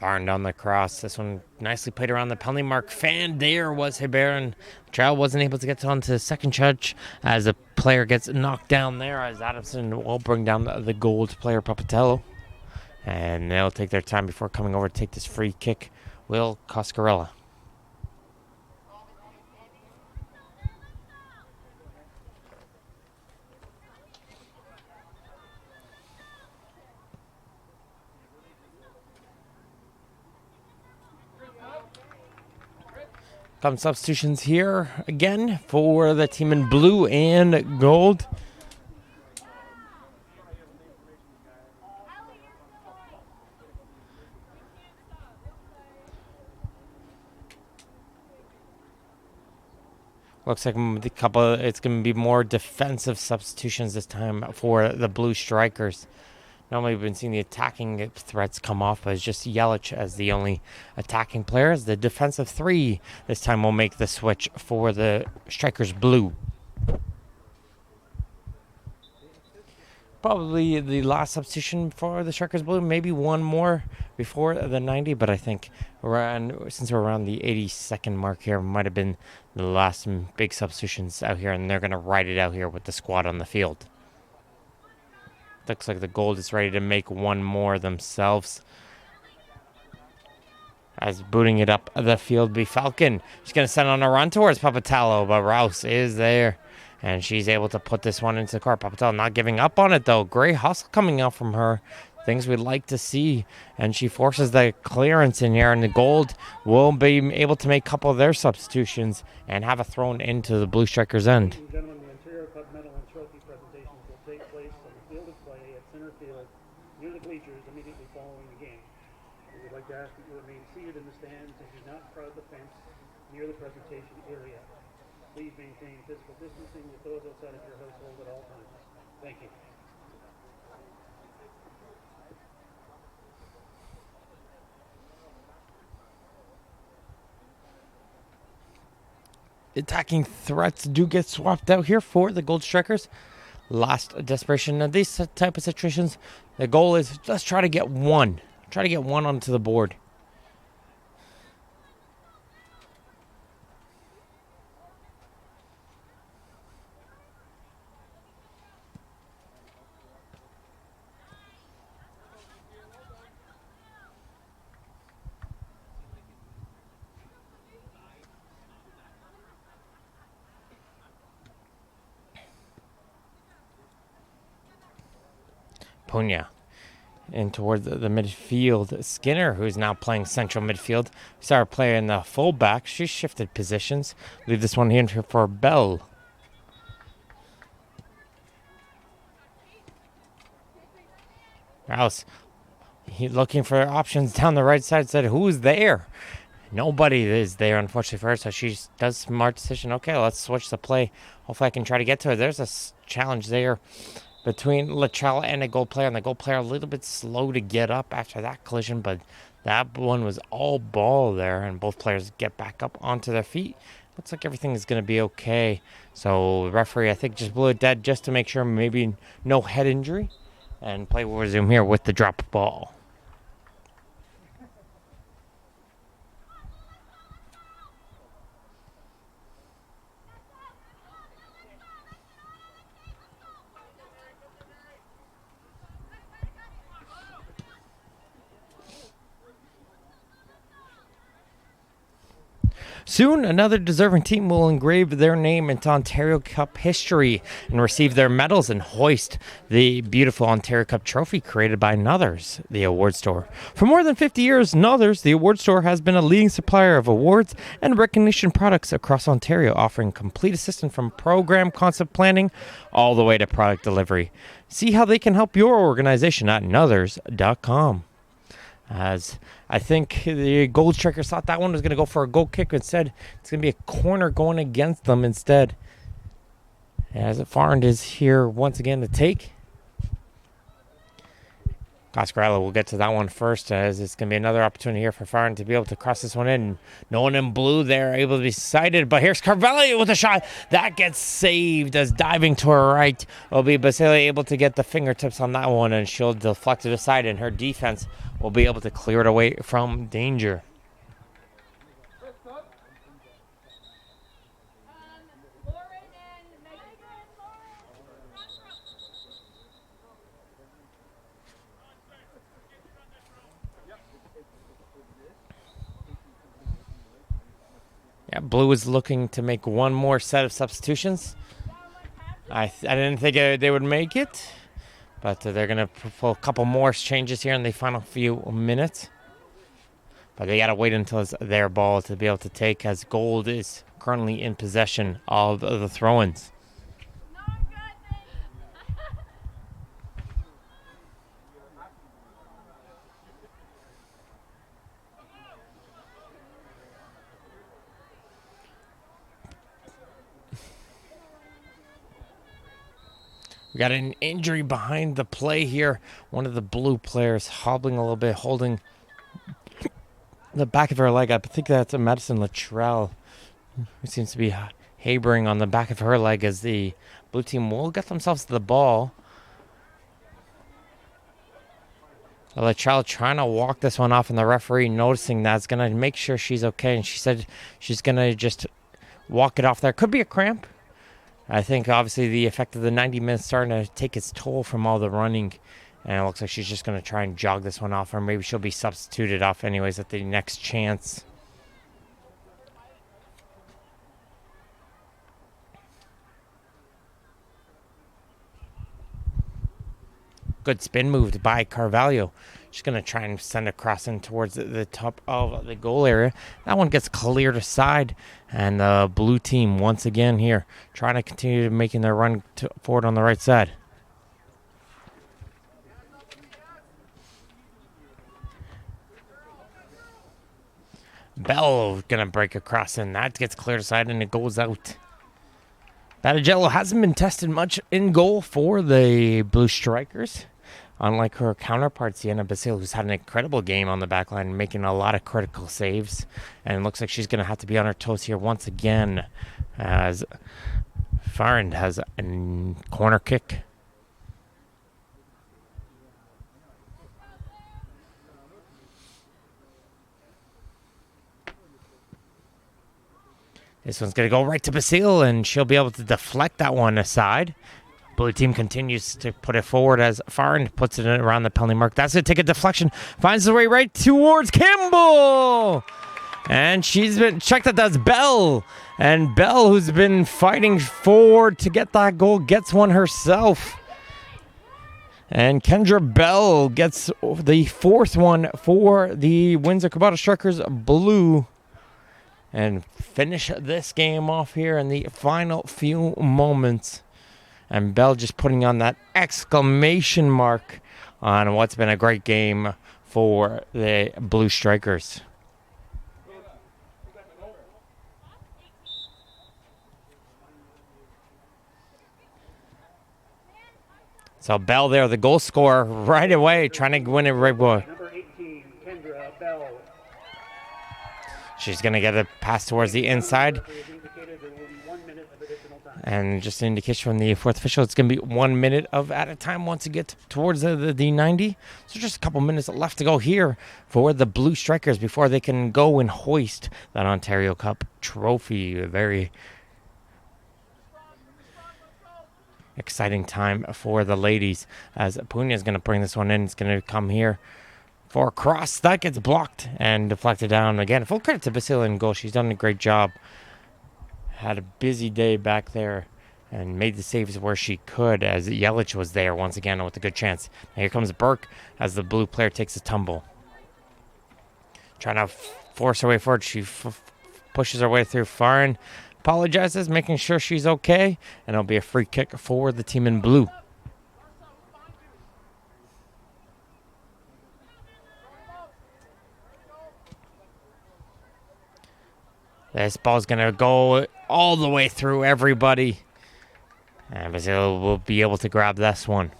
Far and down the cross. This one nicely played around the penalty mark. Fan there was Hebert, and Child wasn't able to get onto the second touch as the player gets knocked down there, as Adamson will bring down the goal to player Papatello. And they'll take their time before coming over to take this free kick. Will Coscarella. Some substitutions here again for the team in blue and gold. Looks like it's going to be more defensive substitutions this time for the blue strikers. Normally, we've been seeing the attacking threats come off, but it's just Yelich as the only attacking player. As the defensive three this time will make the switch for the strikers blue. Probably the last substitution for the strikers blue. Maybe one more before the 90, but I think since we're around the 82nd mark here, might have been the last big substitutions out here, and they're going to ride it out here with the squad on the field. Looks like the gold is ready to make one more themselves. As booting it up the field be Falcon. She's going to send on a run towards Papatello, but Rouse is there. And she's able to put this one into the car. Papatello not giving up on it, though. Great hustle coming out from her. Things we'd like to see. And she forces the clearance in here. And the gold will be able to make a couple of their substitutions and have it thrown into the blue strikers' end. Near the presentation area. Please maintain physical distancing with those outside of your household at all times. Thank you. Attacking threats do get swapped out here for the gold strikers. Last desperation. Now, these type of situations, the goal is just try to get one. Try to get one onto the board. Puna in towards the midfield. Skinner, who's now playing central midfield, started playing the fullback. She shifted positions. Leave this one here for Bell. Rouse, he looking for options down the right side. Said, "Who's there?" Nobody is there, unfortunately for her. So she does smart decision. Okay, let's switch the play. Hopefully, I can try to get to her. There's a challenge there between Latrell and the goal player, and the goal player a little bit slow to get up after that collision, but that one was all ball there, and both players get back up onto their feet. Looks like everything is going to be okay. So the referee, I think, just blew it dead just to make sure maybe no head injury, and play will resume here with the drop ball. Soon, another deserving team will engrave their name into Ontario Cup history and receive their medals and hoist the beautiful Ontario Cup trophy created by Nuthers, the award store. For more than 50 years, Nuthers, the award store, has been a leading supplier of awards and recognition products across Ontario, offering complete assistance from program concept planning all the way to product delivery. See how they can help your organization at nuthers.com. As I think the gold strikers thought that one was going to go for a goal kick. Instead, it's going to be a corner going against them instead. As Farnd is here once again to take. Coscarello will get to that one first, as it's going to be another opportunity here for Farn to be able to cross this one in. No one in blue there able to be sighted, but here's Carvalho with a shot. That gets saved as diving to her right will be Basile able to get the fingertips on that one, and she'll deflect it aside, and her defense will be able to clear it away from danger. Yeah, blue is looking to make one more set of substitutions. I didn't think they would make it, but they're going to pull a couple more changes here in the final few minutes. But they got to wait until it's their ball to be able to take, as Gold is currently in possession of the throw-ins. We got an injury behind the play here. One of the blue players hobbling a little bit, holding the back of her leg. I think that's a Madison Luttrell, who seems to be habering on the back of her leg, as the blue team will get themselves to the ball. Luttrell trying to walk this one off, and the referee noticing that is going to make sure she's okay. And she said she's going to just walk it off there. Could be a cramp. I think obviously the effect of the 90 minutes starting to take its toll from all the running. And it looks like she's just going to try and jog this one off, or maybe she'll be substituted off anyways at the next chance. Good spin moved by Carvalho. She's going to try and send a cross in towards the top of the goal area. That one gets cleared aside. And the blue team once again here trying to continue making their run forward on the right side. Bell going to break across, and that gets cleared aside, and it goes out. Battagello hasn't been tested much in goal for the Blue Strikers, unlike her counterpart, Sienna Basile, who's had an incredible game on the back line, making a lot of critical saves. And it looks like she's going to have to be on her toes here once again, as Farnd has a corner kick. This one's going to go right to Basile, and she'll be able to deflect that one aside. Blue team continues to put it forward as Farnd puts it around the penalty mark. That's going to take a deflection. Finds the way right towards Campbell. And she's been checked that that's Bell. And Bell, who's been fighting forward to get that goal, gets one herself. And Kendra Bell gets the fourth one for the Windsor Kubota Strikers Blue. And finish this game off here in the final few moments. And Bell just putting on that exclamation mark on what's been a great game for the Blue Strikers. So Bell there, the goal scorer, right away, trying to win it right away. Number 18, Kendra Bell. She's going to get a pass towards the inside. And just an indication from the fourth official, it's going to be 1 minute of added time once you get towards the 90. So just a couple minutes left to go here for the Blue Strikers before they can go and hoist that Ontario Cup trophy. A very exciting time for the ladies, as Puna is going to bring this one in. It's going to come here for a cross. That gets blocked and deflected down. Again, full credit to Basile in goal. She's done a great job. Had a busy day back there and made the saves where she could, as Yelich was there once again with a good chance. Now here comes Burke as the blue player takes a tumble. Trying to force her way forward. She pushes her way through Farn. Apologizes, making sure she's okay. And it'll be a free kick for the team in blue. This ball's going to go all the way through everybody. And Basile will be able to grab this one.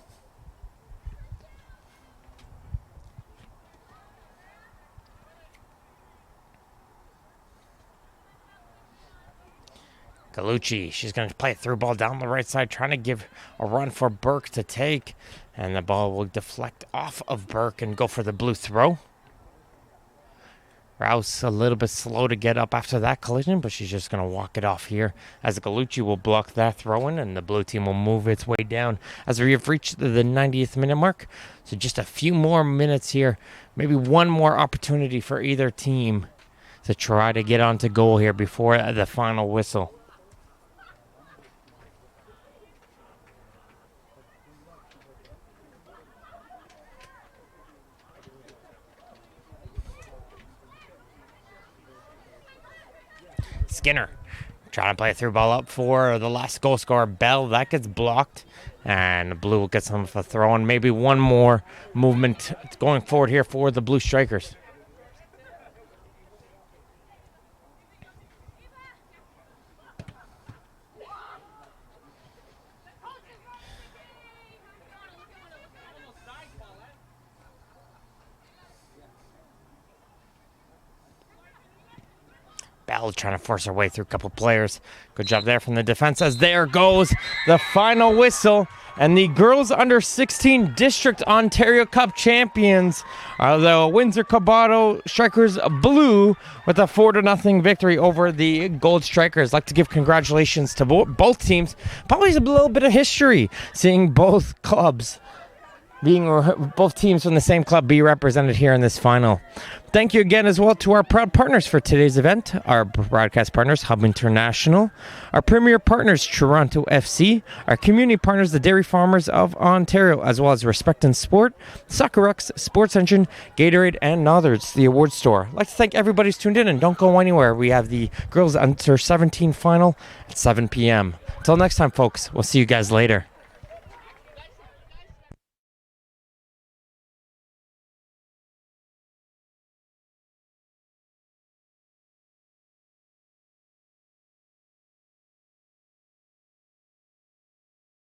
Galucci, she's going to play a through ball down the right side, trying to give a run for Burke to take. And the ball will deflect off of Burke and go for the blue throw. Rouse a little bit slow to get up after that collision, but she's just going to walk it off here as Galucci will block that throw-in, and the blue team will move its way down as we have reached the 90th minute mark. So just a few more minutes here, maybe one more opportunity for either team to try to get onto goal here before the final whistle. Skinner trying to play a through ball up for the last goal scorer, Bell. That gets blocked, and Blue will get some of the throw, and maybe one more movement going forward here for the Blue Strikers. Bell trying to force her way through a couple players. Good job there from the defense as there goes the final whistle. And the girls under 16 District Ontario Cup champions are the Windsor Cobbado Strikers Blue with a 4-0 victory over the Gold Strikers. I'd like to give congratulations to both teams. Probably a little bit of history seeing both clubs both teams from the same club be represented here in this final. Thank you again as well to our proud partners for today's event, our broadcast partners, Hub International, our premier partners, Toronto FC, our community partners, the Dairy Farmers of Ontario, as well as Respect in Sport, Soccerex, Sports Engine, Gatorade, and Nothards, the award store. I'd like to thank everybody who's tuned in, and don't go anywhere. We have the girls under 17 final at 7 p.m. Until next time, folks, we'll see you guys later.